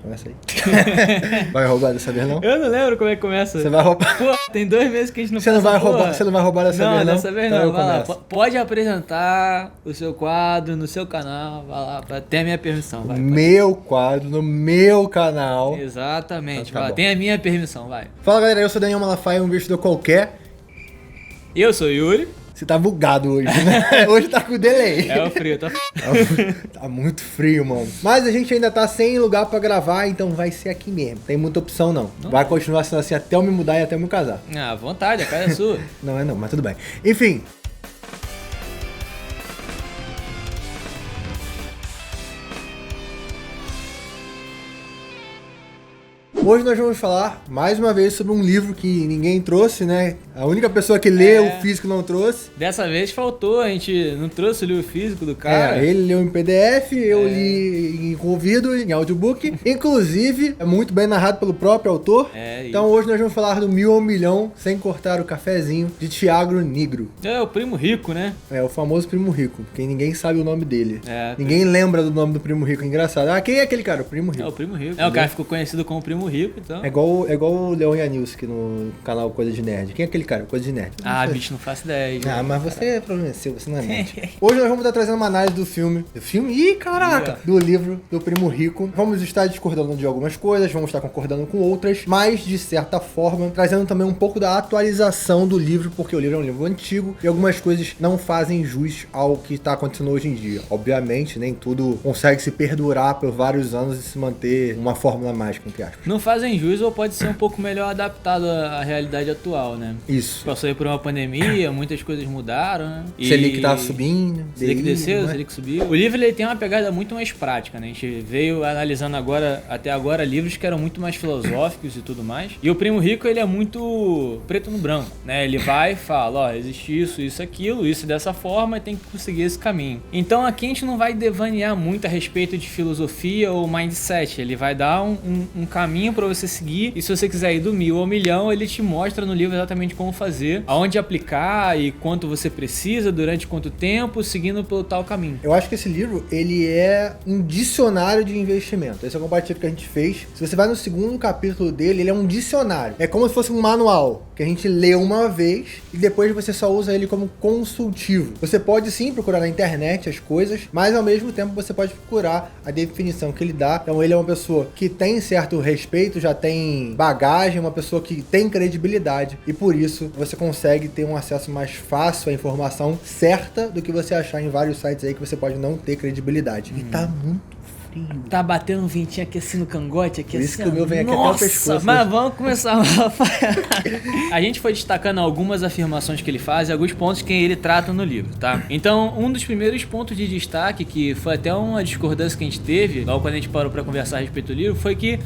Começa aí. Vai roubar dessa vez, não? Eu não lembro como é que começa. Você vai roubar. Pô, tem 2 meses que a gente não Você não vai roubar, você não vai roubar dessa vez, não? Dessa vez Então não. eu Vai lá. começo. Pode apresentar o seu quadro no seu canal. Vai lá, tem a minha permissão. Vai, Meu quadro, no meu canal. Exatamente. Então tá Vai lá, bom. tem a minha permissão, vai. Fala galera, eu sou Daniel Malafaia, um investidor qualquer. Eu sou o Yuri. Você tá bugado hoje, né? Hoje tá com delay. É o frio, tá? Tá muito frio, mano. Mas a gente ainda tá sem lugar pra gravar, então vai ser aqui mesmo. Tem muita opção, não. Vai continuar sendo assim até eu me mudar e até eu me casar. À vontade, a casa é sua. Não é não, mas tudo bem. Enfim. Hoje nós vamos falar mais uma vez sobre um livro que ninguém trouxe, né? A única pessoa que lê o físico não trouxe. Dessa vez faltou, a gente não trouxe o livro físico do cara. Ele leu em PDF, eu li em ouvido, em audiobook. Inclusive, é muito bem narrado pelo próprio autor. Então hoje nós vamos falar do 1000 ao Milhão, sem cortar o cafezinho, de Thiago Nigro. É o primo rico, né? É o famoso Primo Rico, porque ninguém sabe o nome dele. Ninguém lembra do nome do Primo Rico, engraçado. Ah, quem é aquele cara? O Primo Rico. É o primo rico. O cara ficou conhecido como primo rico, então. É igual o Leon Yanilski no canal Coisa de Nerd. Quem é aquele cara? Coisa de Nerd. Bicho, não faço ideia. Ah, mas você é problema seu, você não é mente. Hoje nós vamos estar trazendo uma análise do filme. Do filme? Ih, caraca! Do livro do Primo Rico. Vamos estar discordando de algumas coisas, vamos estar concordando com outras, mas de certa forma, trazendo também um pouco da atualização do livro, porque o livro é um livro antigo e algumas coisas não fazem jus ao que está acontecendo hoje em dia. Obviamente, nem tudo consegue se perdurar por vários anos e se manter uma fórmula mágica, entre aspas. Não fazem jus ou pode ser um pouco melhor adaptado à realidade atual, né? Isso. Passou aí por uma pandemia, muitas coisas mudaram, né? Selic tava subindo. Selic desceu, Selic subiu. O livro ele tem uma pegada muito mais prática, né? A gente veio analisando até agora livros que eram muito mais filosóficos e tudo mais. E o Primo Rico, ele é muito preto no branco, né? Ele vai e fala, ó, existe isso, aquilo, isso dessa forma e tem que conseguir esse caminho. Então aqui a gente não vai devanear muito a respeito de filosofia ou mindset. Ele vai dar um caminho pra você seguir e se você quiser ir do 1000 ao milhão, ele te mostra no livro exatamente como fazer, aonde aplicar e quanto você precisa, durante quanto tempo, seguindo pelo tal caminho. Eu acho que esse livro, ele é um dicionário de investimento. Esse é o compartilhamento que a gente fez. Se você vai no segundo capítulo dele, ele é um dicionário. É como se fosse um manual, que a gente lê uma vez e depois você só usa ele como consultivo. Você pode sim procurar na internet as coisas, mas ao mesmo tempo você pode procurar a definição que ele dá. Então ele é uma pessoa que tem certo respeito, já tem bagagem, uma pessoa que tem credibilidade e por isso você consegue ter um acesso mais fácil à informação certa do que você achar em vários sites aí que você pode não ter credibilidade. E tá muito frio. Tá batendo um ventinho aqui assim no cangote, aqui por isso assim. Que o meu vem aqui até o pescoço. Mas vamos começar, Rafael. A gente foi destacando algumas afirmações que ele faz e alguns pontos que ele trata no livro, tá? Então, um dos primeiros pontos de destaque, que foi até uma discordância que a gente teve, logo quando a gente parou pra conversar a respeito do livro, foi que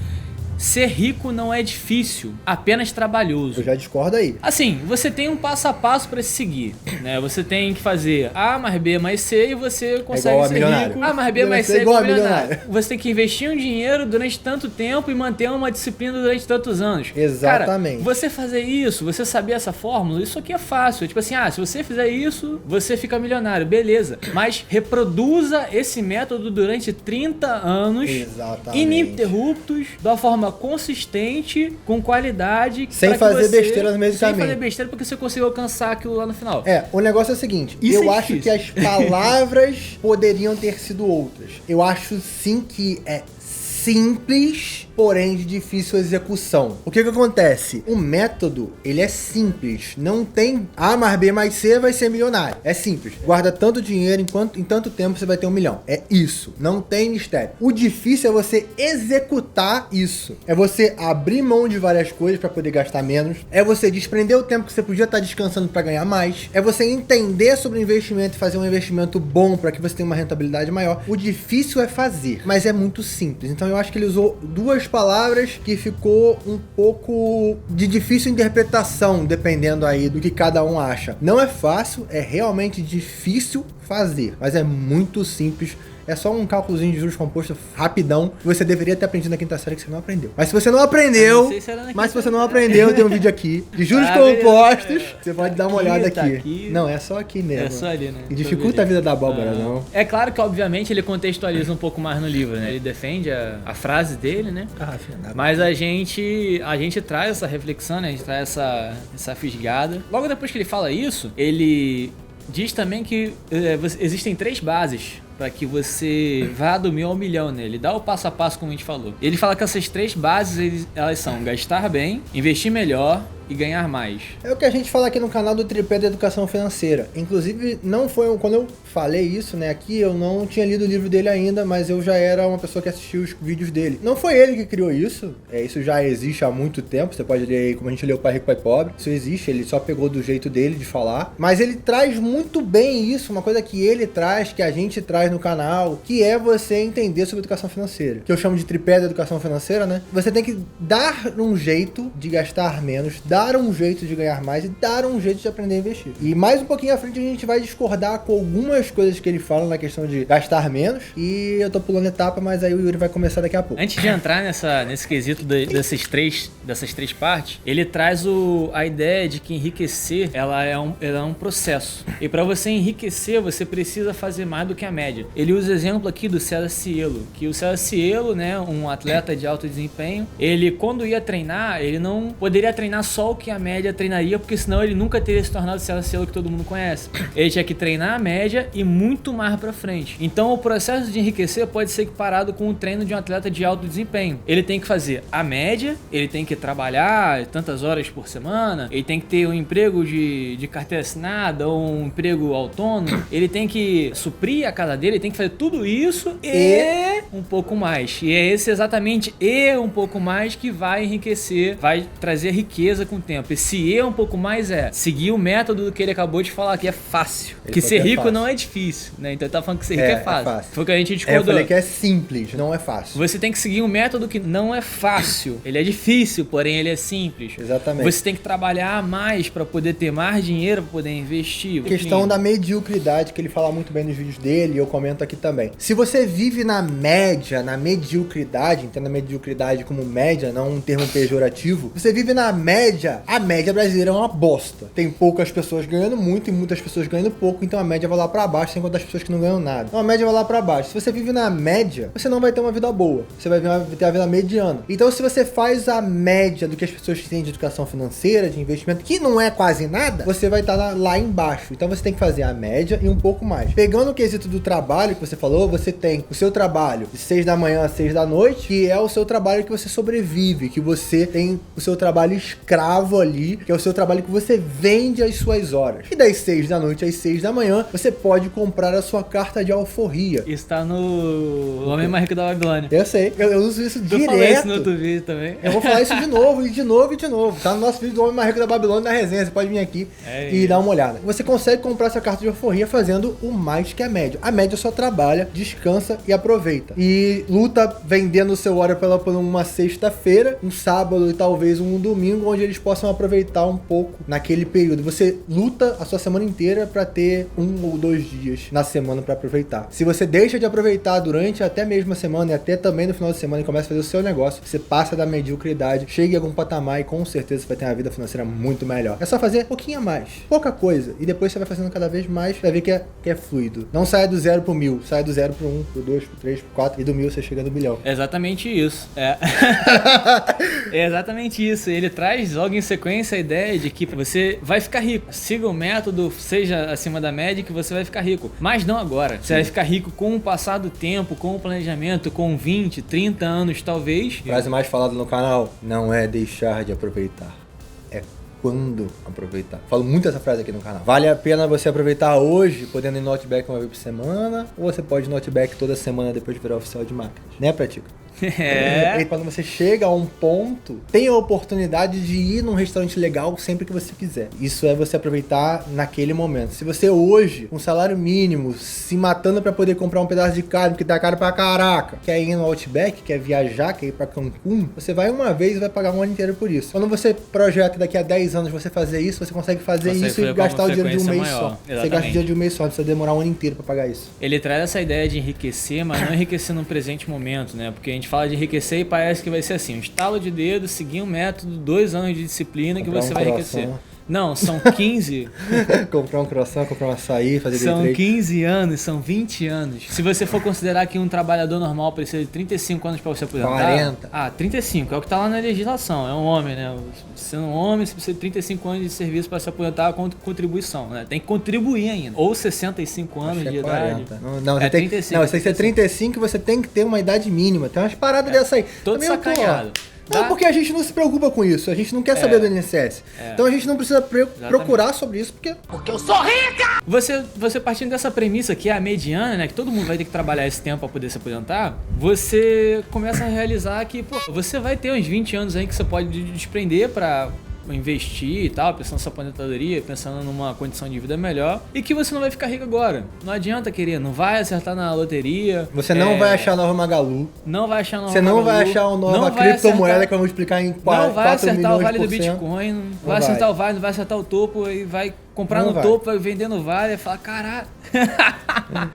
ser rico não é difícil, apenas trabalhoso. Eu já discordo aí. Assim, você tem um passo a passo pra se seguir, né? Você tem que fazer A mais B mais C e você consegue ser rico. A mais B mais C é igual a milionário. Você tem que investir um dinheiro durante tanto tempo e manter uma disciplina durante tantos anos. Exatamente. Cara, você fazer isso, você saber essa fórmula, isso aqui é fácil. Tipo assim, se você fizer isso, você fica milionário, beleza. Mas reproduza esse método durante 30 anos. Exatamente. Ininterruptos, da forma consistente, com qualidade, sem fazer besteira no meio do caminho. Sem fazer besteira porque você conseguiu alcançar aquilo lá no final. O negócio é o seguinte, Isso eu é acho difícil. que as palavras poderiam ter sido outras. Eu acho sim que é simples, porém de difícil execução. O que acontece? O método, ele é simples. Não tem A mais B mais C vai ser milionário. É simples. Guarda tanto dinheiro em tanto tempo você vai ter 1 milhão. É isso. Não tem mistério. O difícil é você executar isso. É você abrir mão de várias coisas para poder gastar menos. É você desprender o tempo que você podia estar descansando para ganhar mais. É você entender sobre investimento e fazer um investimento bom para que você tenha uma rentabilidade maior. O difícil é fazer, mas é muito simples. Então eu acho que ele usou duas palavras que ficou um pouco de difícil interpretação, dependendo aí do que cada um acha. Não é fácil, é realmente difícil fazer, mas é muito simples. É só um cálculozinho de juros compostos rapidão que você deveria ter aprendido na quinta série que você não aprendeu. Mas se você não aprendeu, tem um vídeo aqui de juros compostos. Você pode dar uma olhada aqui. Não, é só aqui mesmo. É só ali, né? E dificulta a vida da abóbora, não. É claro que, obviamente, ele contextualiza um pouco mais no livro, né? Ele defende a frase dele, né? Mas a gente traz essa reflexão, né? A gente traz essa fisgada. Logo depois que ele fala isso, ele diz também que existem 3 bases para que você vá do 1000 ao milhão, né? Ele dá o passo a passo, como a gente falou. Ele fala que essas 3 bases, elas são gastar bem, investir melhor e ganhar mais. É o que a gente fala aqui no canal do Tripé da Educação Financeira. Inclusive, não foi quando eu falei isso, né, aqui, eu não tinha lido o livro dele ainda, mas eu já era uma pessoa que assistiu os vídeos dele. Não foi ele que criou isso, isso já existe há muito tempo, você pode ler aí, como a gente leu Pai Rico, Pai Pobre, isso existe, ele só pegou do jeito dele de falar, mas ele traz muito bem isso, uma coisa que ele traz, que a gente traz no canal, que é você entender sobre educação financeira, que eu chamo de tripé da educação financeira, né? Você tem que dar um jeito de gastar menos, dar um jeito de ganhar mais e dar um jeito de aprender a investir. E mais um pouquinho à frente a gente vai discordar com algumas coisas que ele fala na questão de gastar menos, e eu tô pulando etapa, mas aí o Yuri vai começar daqui a pouco. Antes de entrar nesse quesito dessas três partes, ele traz a ideia de que enriquecer ela é um processo. E para você enriquecer, você precisa fazer mais do que a média. Ele usa o exemplo aqui do César Cielo, que o César Cielo, né, um atleta de alto desempenho, ele quando ia treinar, ele não poderia treinar só o que a média treinaria, porque senão ele nunca teria se tornado o César Cielo que todo mundo conhece. Ele tinha que treinar a média e muito mais pra frente. Então o processo de enriquecer pode ser equiparado com o treino de um atleta de alto desempenho. Ele tem que fazer a média, ele tem que trabalhar tantas horas por semana, ele tem que ter um emprego de carteira assinada ou um emprego autônomo, ele tem que suprir a casa dele, ele tem que fazer tudo isso e um pouco mais. E é esse exatamente um pouco mais que vai enriquecer, vai trazer riqueza com o tempo. Esse um pouco mais é seguir o método que ele acabou de falar, que é fácil. Que ser rico não é difícil, né? Então ele tá falando que ser rico é fácil. Foi o que a gente discordou. Eu falei que é simples, não é fácil. Você tem que seguir um método que não é fácil. Ele é difícil, porém ele é simples. Exatamente. Você tem que trabalhar mais para poder ter mais dinheiro, para poder investir. A questão da mediocridade, que ele fala muito bem nos vídeos dele, e eu comento aqui também. Se você vive na média, na mediocridade, entenda a mediocridade como média, não um termo pejorativo, você vive na média, a média brasileira é uma bosta. Tem poucas pessoas ganhando muito e muitas pessoas ganhando pouco, então a média vai lá pra baixo, sem contar as pessoas que não ganham nada. Então a média vai lá pra baixo. Se você vive na média, você não vai ter uma vida boa. Você vai ter a vida mediana. Então se você faz a média do que as pessoas têm de educação financeira, de investimento, que não é quase nada, você vai estar lá embaixo. Então você tem que fazer a média e um pouco mais. Pegando o quesito do trabalho que você falou, você tem o seu trabalho de 6 da manhã a 6 da noite, que é o seu trabalho que você sobrevive, que você tem o seu trabalho escravo ali, que é o seu trabalho que você vende as suas horas. E das 6 da noite às 6 da manhã, você pode comprar a sua carta de alforria. Isso tá no Homem Mais Rico da Babilônia. Eu sei, eu uso isso direto. Eu falei isso no outro vídeo também. Eu vou falar isso de novo, e de novo, e de novo. Tá no nosso vídeo do Homem Mais Rico da Babilônia, na resenha. Você pode vir aqui e dar uma olhada. Você consegue comprar essa carta de alforria fazendo o mais que a média. A média só trabalha, descansa e aproveita. E luta vendendo o seu hora por uma sexta-feira, um sábado e talvez um domingo, onde eles possam aproveitar um pouco naquele período. Você luta a sua semana inteira para ter 1 ou 2 dias na semana para aproveitar. Se você deixa de aproveitar durante até mesmo a semana e até também no final de semana e começa a fazer o seu negócio, você passa da mediocridade, chega em algum patamar e com certeza você vai ter uma vida financeira muito melhor. É só fazer um pouquinho a mais, pouca coisa, e depois você vai fazendo cada vez mais, vai ver que é fluido. Não saia do 0 pro 1000, saia do 0 pro 1, pro 2, pro 3, pro 4 e do 1000 você chega no bilhão. É exatamente isso. É exatamente isso. Ele traz logo em sequência a ideia de que você vai ficar rico. Siga o método, seja acima da média, que você vai ficar rico. Mas não agora. Você vai ficar rico com o passar do tempo, com o planejamento, com 20, 30 anos talvez. Frase mais falada no canal: não é deixar de aproveitar, é quando aproveitar. Falo muito essa frase aqui no canal. Vale a pena você aproveitar hoje, podendo ir no Outback uma vez por semana, ou você pode ir no Outback toda semana depois de virar oficial de máquinas. Né, Pratica? É. E quando você chega a um ponto, tem a oportunidade de ir num restaurante legal sempre que você quiser. Isso é você aproveitar naquele momento. Se você hoje, com salário mínimo, se matando pra poder comprar um pedaço de carne, porque tá caro pra caraca, quer ir no Outback, quer viajar, quer ir pra Cancún, você vai uma vez e vai pagar um ano inteiro por isso. Quando você projeta daqui a 10 anos você fazer isso, você consegue fazer isso e gastar o dinheiro de um mês só. Exatamente. Você gasta o dinheiro de um mês só, não precisa demorar um ano inteiro pra pagar isso. Ele traz essa ideia de enriquecer, mas não enriquecer no presente momento, né? Porque a gente fala de enriquecer e parece que vai ser assim, um estalo de dedo, seguir um método, 2 anos de disciplina que você vai enriquecer. Não, são 15... comprar um croissant, comprar um açaí, fazer São day trade. 15 anos, são 20 anos. Se você for considerar que um trabalhador normal precisa de 35 anos para você aposentar... 40. Ah, 35, é o que tá lá na legislação, é um homem, né? Sendo um homem, você precisa de 35 anos de serviço para se aposentar com contribuição, né? Tem que contribuir ainda. Ou 65 anos de idade. Não, você tem que ser 35 e você tem que ter uma idade mínima. Tem umas paradas dessa aí. Todo Também sacanhado. Não, porque a gente não se preocupa com isso, a gente não quer saber do INSS. Então a gente não precisa procurar sobre isso, porque eu sou rica! Você partindo dessa premissa que é a mediana, né, que todo mundo vai ter que trabalhar esse tempo para poder se aposentar, você começa a realizar que, pô, você vai ter uns 20 anos aí que você pode desprender para investir e tal, pensando na sua aposentadoria, pensando numa condição de vida melhor, e que você não vai ficar rico agora. Não adianta querer, não vai acertar na loteria. Você não vai achar a nova Magalu. Não vai achar a nova Você não vai achar a nova criptomoeda que eu vou explicar em 4 milhões. Não vai acertar o vale do Bitcoin, não vai acertar o vale, não vai acertar o topo e vai comprar no topo, vai vender no vale e falar, caralho.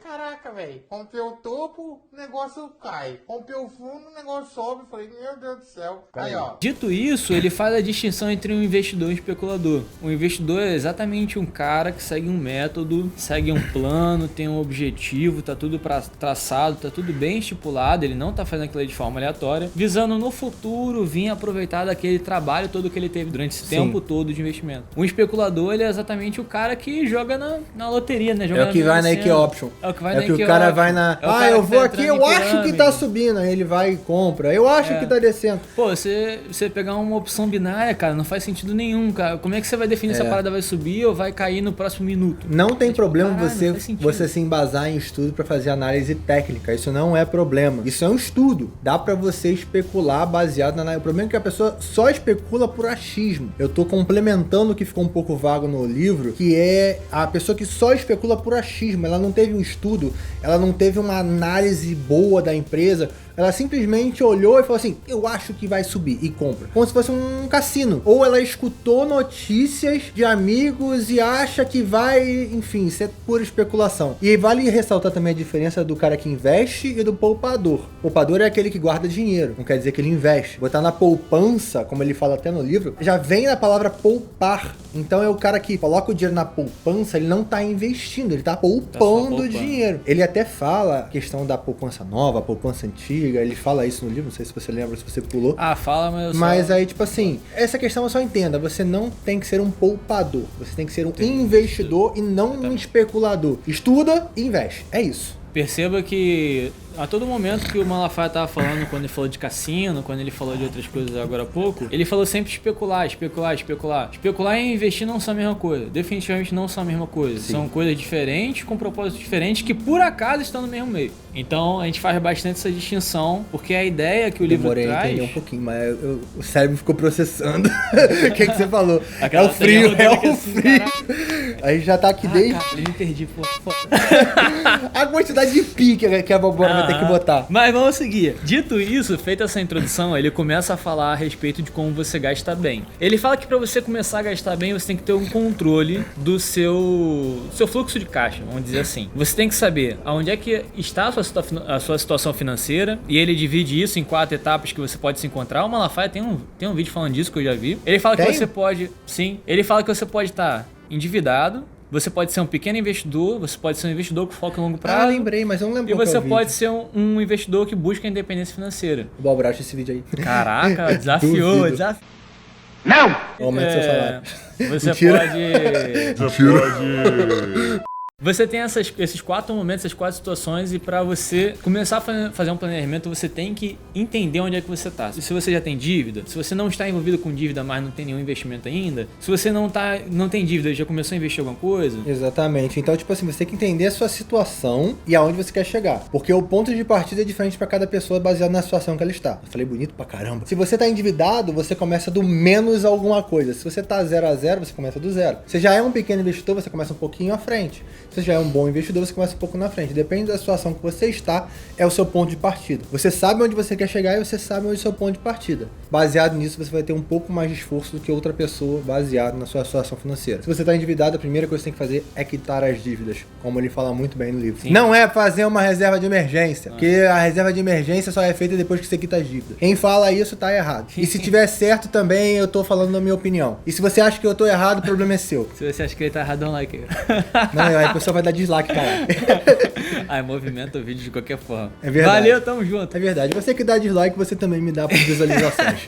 Caraca, velho, comprei o topo, o negócio cai. Comprei o fundo, o negócio sobe. Falei, meu Deus do céu. Aí, ó. Dito isso, ele faz a distinção entre um investidor e um especulador. Um investidor é exatamente um cara que segue um método, segue um plano, tem um objetivo, tá tudo traçado, tá tudo bem estipulado, ele não tá fazendo aquilo de forma aleatória, visando no futuro vir aproveitar daquele trabalho todo que ele teve durante esse tempo todo de investimento. Um especulador, ele é exatamente o cara que joga na loteria, né? Joga é o que vai na Equi Option. É o que vai na Equi Option. É o cara vai na... eu vou aqui, eu acho que tá subindo. Aí ele vai e compra. Eu acho que tá descendo. Pô, você pegar uma opção binária, cara, não faz sentido nenhum, cara. Como é que você vai definir se a parada vai subir ou vai cair no próximo minuto? Não tem problema você se embasar em estudo pra fazer análise técnica. Isso não é problema. Isso é um estudo. Dá pra você especular baseado na análise. O problema é que a pessoa só especula por achismo. Eu tô complementando o que ficou um pouco vago no livro, que é a pessoa que só especula por achismo. Ela não teve um estudo, ela não teve uma análise boa da empresa. Ela simplesmente olhou e falou assim, eu acho que vai subir, e compra. Como se fosse um cassino. Ou ela escutou notícias de amigos e acha que vai, enfim, isso é pura especulação. E vale ressaltar também a diferença do cara que investe e do poupador. O poupador é aquele que guarda dinheiro, não quer dizer que ele investe. Botar na poupança, como ele fala até no livro, já vem da palavra poupar. Então é o cara que coloca o dinheiro na poupança, ele não tá investindo, ele tá poupando dinheiro. Ele até fala a questão da poupança nova, a poupança antiga, ele fala isso no livro, não sei se você lembra, se você pulou. Ah, fala, mas eu Mas aí, tipo assim, essa questão eu só entenda, você não tem que ser um poupador, você tem que ser um investidor e não um especulador. Estuda e investe, é isso. Perceba que a todo momento que o Malafaia estava falando, quando ele falou de cassino, quando ele falou de outras coisas agora há pouco, ele falou sempre especular. Especular e investir não são a mesma coisa. Definitivamente não são a mesma coisa. Sim. São coisas diferentes, com propósitos diferentes, que por acaso estão no mesmo meio. Então a gente faz bastante essa distinção, porque a ideia que o livro traz... Demorei a entender um pouquinho, mas o cérebro ficou processando. O que você falou? Aquela é o frio, assim, frio. Aí já tá aqui desde... Cara, eu me perdi, pô. A quantidade de pique que a Bobora vai ter que botar. Mas vamos seguir. Dito isso, feita essa introdução, ele começa a falar a respeito de como você gasta bem. Ele fala que para você começar a gastar bem, você tem que ter um controle do seu fluxo de caixa, vamos dizer assim. Você tem que saber aonde é que está a sua situação financeira, e ele divide isso em 4 etapas que você pode se encontrar. O Malafaia tem um vídeo falando disso que eu já vi. Ele fala que você pode... Sim. Ele fala que você pode estar endividado, você pode ser um pequeno investidor, você pode ser um investidor com foco em longo prazo. Ah, lembrei, mas eu não lembro. E você pode ser um investidor que busca a independência financeira. O Balbra acha esse vídeo aí. Caraca, desafiou. Não! Aumenta seu salário. Você Mentira. pode... Você tem esses 4 momentos, essas 4 situações, e pra você começar a fazer um planejamento, você tem que entender onde é que você tá. Se você já tem dívida, se você não está envolvido com dívida, mas não tem nenhum investimento ainda, se você não tem dívida e já começou a investir em alguma coisa. Exatamente. Então, tipo assim, você tem que entender a sua situação e aonde você quer chegar. Porque o ponto de partida é diferente pra cada pessoa baseado na situação que ela está. Eu falei bonito pra caramba. Se você tá endividado, você começa do menos alguma coisa. Se você tá 0 a 0, você começa do zero. Se já é um pequeno investidor, você começa um pouquinho à frente. Se você já é um bom investidor, você começa um pouco na frente. Depende da situação que você está, é o seu ponto de partida. Você sabe onde você quer chegar e você sabe onde é o seu ponto de partida. Baseado nisso, você vai ter um pouco mais de esforço do que outra pessoa baseado na sua situação financeira. Se você está endividado, a primeira coisa que você tem que fazer é quitar as dívidas, como ele fala muito bem no livro. Sim. Não é fazer uma reserva de emergência, porque a reserva de emergência só é feita depois que você quita as dívidas. Quem fala isso tá errado. E se tiver certo também, eu tô falando na minha opinião. E se você acha que eu tô errado, o problema é seu. Se você acha que ele tá errado, dá um like. Não, aí a pessoa vai dar dislike, cara. Movimenta o vídeo de qualquer forma. É verdade. Valeu, tamo junto. É verdade. Você que dá dislike, você também me dá por visualizações.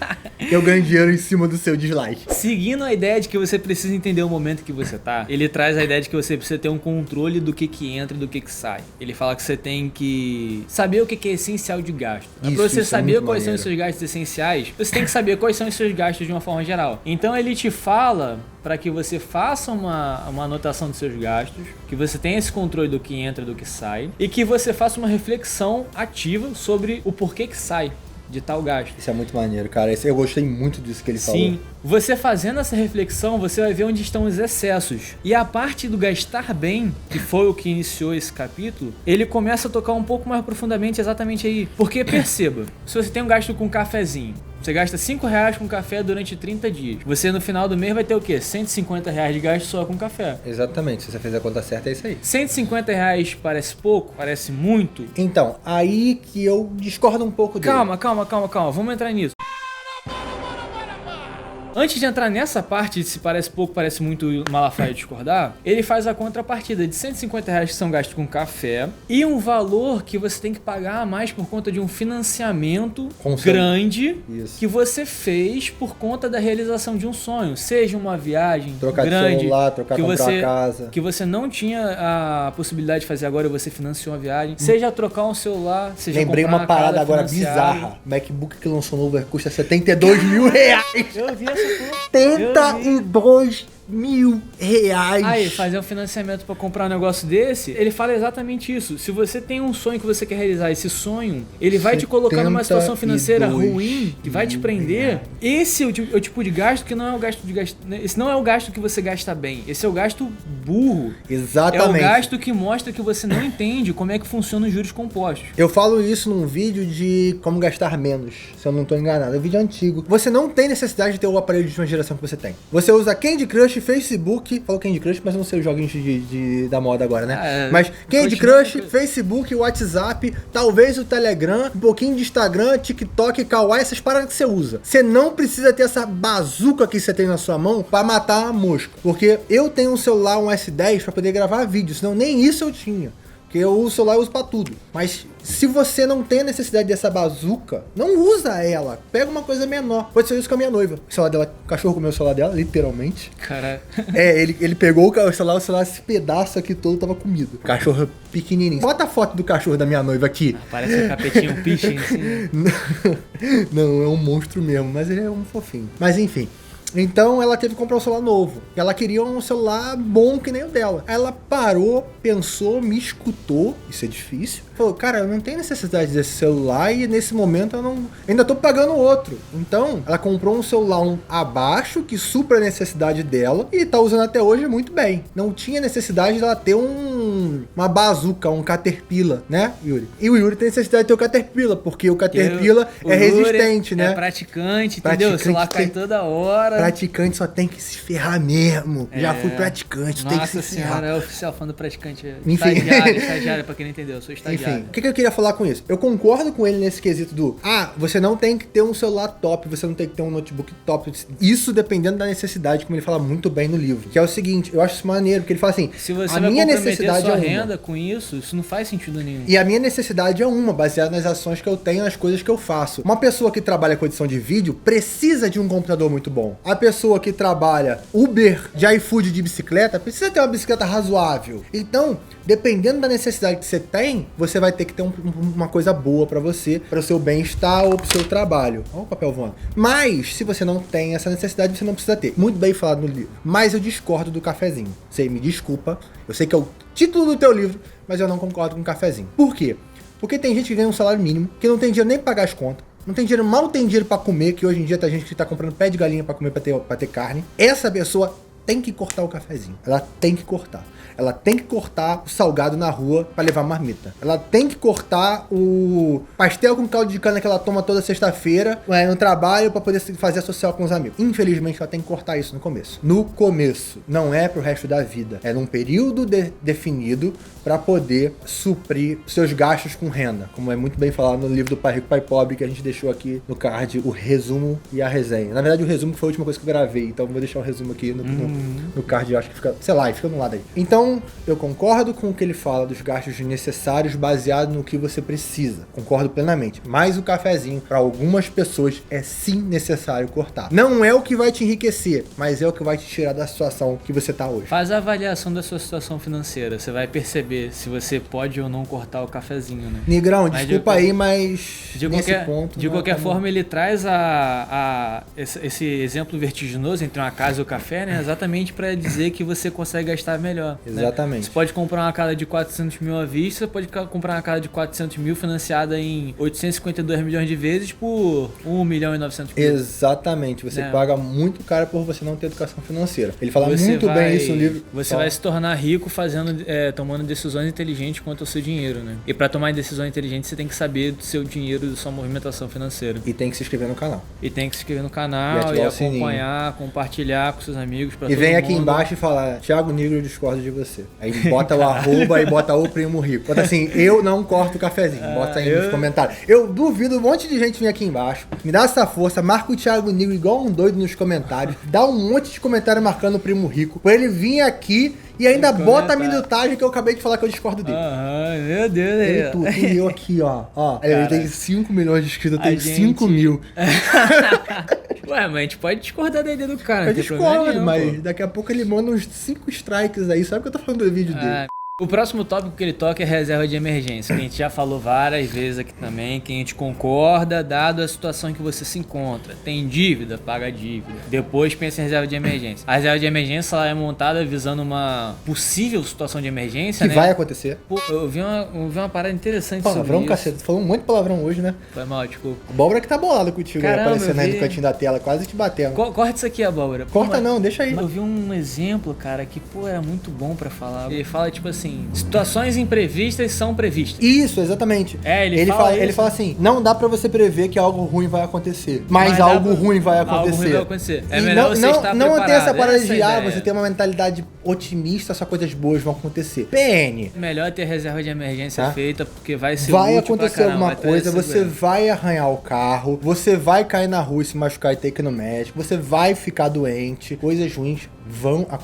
Eu ganho dinheiro em cima do seu dislike. Seguindo a ideia de que você precisa entender o momento que você tá, ele traz a ideia de que você precisa ter um controle do que entra e do que sai. Ele fala que você tem que saber o que é essencial de gasto. Pra você saber quais são os seus gastos essenciais, você tem que saber quais são os seus gastos de uma forma geral. Então ele te fala para que você faça uma anotação dos seus gastos, que você tenha esse controle do que entra e do que sai, e que você faça uma reflexão ativa sobre o porquê que sai de tal gasto. Isso é muito maneiro, cara. Eu gostei muito disso que ele falou. Sim. Você fazendo essa reflexão, você vai ver onde estão os excessos. E a parte do gastar bem, que foi o que iniciou esse capítulo, ele começa a tocar um pouco mais profundamente exatamente aí. Porque perceba, se você tem um gasto com um cafezinho, você gasta R$5 com café durante 30 dias. Você no final do mês vai ter o quê? R$150 de gasto só com café. Exatamente, se você fez a conta certa é isso aí. R$150 parece pouco? Parece muito? Então, aí que eu discordo um pouco dele. Calma. Vamos entrar nisso. Antes de entrar nessa parte, se parece pouco, parece muito, Malafaia discordar, ele faz a contrapartida de R$150 que são gastos com café e um valor que você tem que pagar a mais por conta de um financiamento grande que você fez por conta da realização de um sonho. Seja uma viagem trocar grande, de celular, comprar uma casa. Que você não tinha a possibilidade de fazer agora e você financiou a viagem. Seja trocar um celular, seja Lembrei comprar uma parada agora bizarra. MacBook que lançou novo custa R$72 mil. Eu vi essa porra. R$72 mil. Aí, fazer um financiamento pra comprar um negócio desse, ele fala exatamente isso. Se você tem um sonho que você quer realizar, esse sonho, ele vai te colocar numa situação financeira ruim, que vai te prender. Esse é o tipo de gasto que não é o gasto de gasto. Esse não é o gasto que você gasta bem. Esse é o gasto burro. Exatamente. É o gasto que mostra que você não entende como é que funciona os juros compostos. Eu falo isso num vídeo de como gastar menos, se eu não tô enganado. É um vídeo antigo. Você não tem necessidade de ter o aparelho de última geração que você tem. Você usa Candy Crush, Facebook, falou Candy Crush, mas eu não sei os joguinhos da moda agora, né? Mas Candy Crush, Facebook, WhatsApp, talvez o Telegram, um pouquinho de Instagram, TikTok, Kawaii, essas paradas que você usa. Você não precisa ter essa bazuca que você tem na sua mão pra matar a mosca. Porque eu tenho um celular, um S10, pra poder gravar vídeo, senão nem isso eu tinha. Porque o celular eu uso pra tudo. Mas se você não tem a necessidade dessa bazuca, não usa ela. Pega uma coisa menor. Pode ser isso com a minha noiva. O celular dela, o cachorro comeu o celular dela, literalmente. Caralho. Ele pegou o celular, esse pedaço aqui todo tava comido. Cachorro pequenininho. Bota a foto do cachorro da minha noiva aqui. Parece um capetinho, um piche assim. Não, é um monstro mesmo, mas ele é um fofinho. Mas enfim. Então ela teve que comprar um celular novo. Ela queria um celular bom que nem o dela. Ela parou, pensou, me escutou. Isso é difícil. Falou, cara, eu não tenho necessidade desse celular e nesse momento eu não... ainda tô pagando outro. Então ela comprou um celular abaixo que supra a necessidade dela e tá usando até hoje muito bem. Não tinha necessidade dela ter uma bazuca, um Caterpillar, né, Yuri? E o Yuri tem necessidade de ter o Caterpillar, porque o Caterpillar é resistente, né? É praticante, entendeu? O celular cai toda hora. Praticante só tem que se ferrar mesmo. Já fui praticante, tem que se ferrar. Nossa senhora, é oficial fã do praticante. Enfim. Estagiário, pra quem não entendeu, eu sou estagiário. Enfim, o que eu queria falar com isso? Eu concordo com ele nesse quesito do você não tem que ter um celular top, você não tem que ter um notebook top. Isso dependendo da necessidade, como ele fala muito bem no livro. Que é o seguinte, eu acho isso maneiro, porque ele fala assim, se você a vai minha comprometer necessidade sua é renda com isso não faz sentido nenhum. E a minha necessidade é baseada nas ações que eu tenho, nas coisas que eu faço. Uma pessoa que trabalha com edição de vídeo precisa de um computador muito bom. A pessoa que trabalha Uber de iFood de bicicleta precisa ter uma bicicleta razoável. Então, dependendo da necessidade que você tem, você vai ter que ter uma coisa boa pra você, para o seu bem-estar ou pro seu trabalho. Olha o papel voando. Mas, se você não tem essa necessidade, você não precisa ter. Muito bem falado no livro. Mas eu discordo do cafezinho. Você me desculpa. Eu sei que é o título do teu livro, mas eu não concordo com o cafezinho. Por quê? Porque tem gente que ganha um salário mínimo, que não tem dinheiro nem pra pagar as contas, não tem dinheiro, mal tem dinheiro pra comer, que hoje em dia tem gente que tá comprando pé de galinha pra comer, pra ter carne. Essa pessoa tem que cortar o cafezinho. Ela tem que cortar. Ela tem que cortar o salgado na rua pra levar marmita. Ela tem que cortar o pastel com caldo de cana que ela toma toda sexta-feira no trabalho pra poder fazer a social com os amigos. Infelizmente, ela tem que cortar isso no começo. No começo. Não é pro resto da vida. É num período definido pra poder suprir seus gastos com renda. Como é muito bem falado no livro do Pai Rico, Pai Pobre, que a gente deixou aqui no card, o resumo e a resenha. Na verdade, o resumo foi a última coisa que eu gravei, então vou deixar o resumo aqui no card, eu acho que fica, sei lá, fica no lado aí. Então, eu concordo com o que ele fala dos gastos necessários baseado no que você precisa. Concordo plenamente. Mas o cafezinho, para algumas pessoas, é sim necessário cortar. Não é o que vai te enriquecer, mas é o que vai te tirar da situação que você tá hoje. Faz a avaliação da sua situação financeira. Você vai perceber se você pode ou não cortar o cafezinho, né? Negrão, desculpa aí, mas nesse ponto... De qualquer forma, ele traz esse exemplo vertiginoso entre uma casa e o café, né? Exatamente para dizer que você consegue gastar melhor. Exatamente. Né? Você pode comprar uma casa de 400 mil à vista, você pode comprar uma casa de 400 mil financiada em 852 milhões de vezes por 1 milhão e 900 mil. Exatamente. Você paga muito caro por você não ter educação financeira. Ele fala muito bem isso no livro. Você vai se tornar rico tomando decisões inteligentes quanto ao seu dinheiro, né? E para tomar decisões inteligentes, você tem que saber do seu dinheiro e da sua movimentação financeira. E tem que se inscrever no canal. E acompanhar, compartilhar com seus amigos. E vem aqui embaixo e falar, Thiago Negro, eu discordo de você. Aí bota o arroba e bota o primo rico. Bota assim, eu não corto o cafezinho. Bota aí nos comentários. Eu duvido um monte de gente vir aqui embaixo, me dá essa força, marca o Thiago Negro igual um doido nos comentários, dá um monte de comentário marcando o primo rico, pra ele vir aqui e ainda bota a minutagem que eu acabei de falar que eu discordo dele. Meu Deus. E eu aqui, ó. Ele tem 5 milhões de inscritos, eu tenho 5 mil. Ué, mas a gente pode discordar da ideia do cara. Eu discordo, mas daqui a pouco ele manda uns 5 strikes aí, sabe o que eu tô falando do vídeo dele? O próximo tópico que ele toca é reserva de emergência, que a gente já falou várias vezes aqui também, que a gente concorda, dado a situação em que você se encontra. Tem dívida? Paga a dívida. Depois pensa em reserva de emergência. A reserva de emergência ela é montada visando uma possível situação de emergência, que vai acontecer. Pô, eu vi uma parada interessante palavrão, sobre isso. Cacete. Tu falou um monte de palavrão hoje, né? Foi mal, desculpa. Abóbora que tá bolado contigo, caramba, aparecendo aí no cantinho da tela, quase te batendo. Corta isso aqui, Abóbora. Corta não, deixa aí. Eu vi um exemplo, cara, que, era muito bom pra falar. Ele fala, tipo assim, situações imprevistas são previstas. Isso, exatamente. Ele fala assim, não dá pra você prever que algo ruim vai acontecer, mas algo ruim vai acontecer. Algo ruim vai acontecer. É e melhor você estar não preparado. Ter essa parada de você ter uma mentalidade otimista, só coisas boas vão acontecer. PN. Melhor ter reserva de emergência feita, porque vai ser vai útil acontecer pra caramba, alguma coisa, você vai arranhar o carro, você vai cair na rua e se machucar e ter que ir no médico, você vai ficar doente, coisas ruins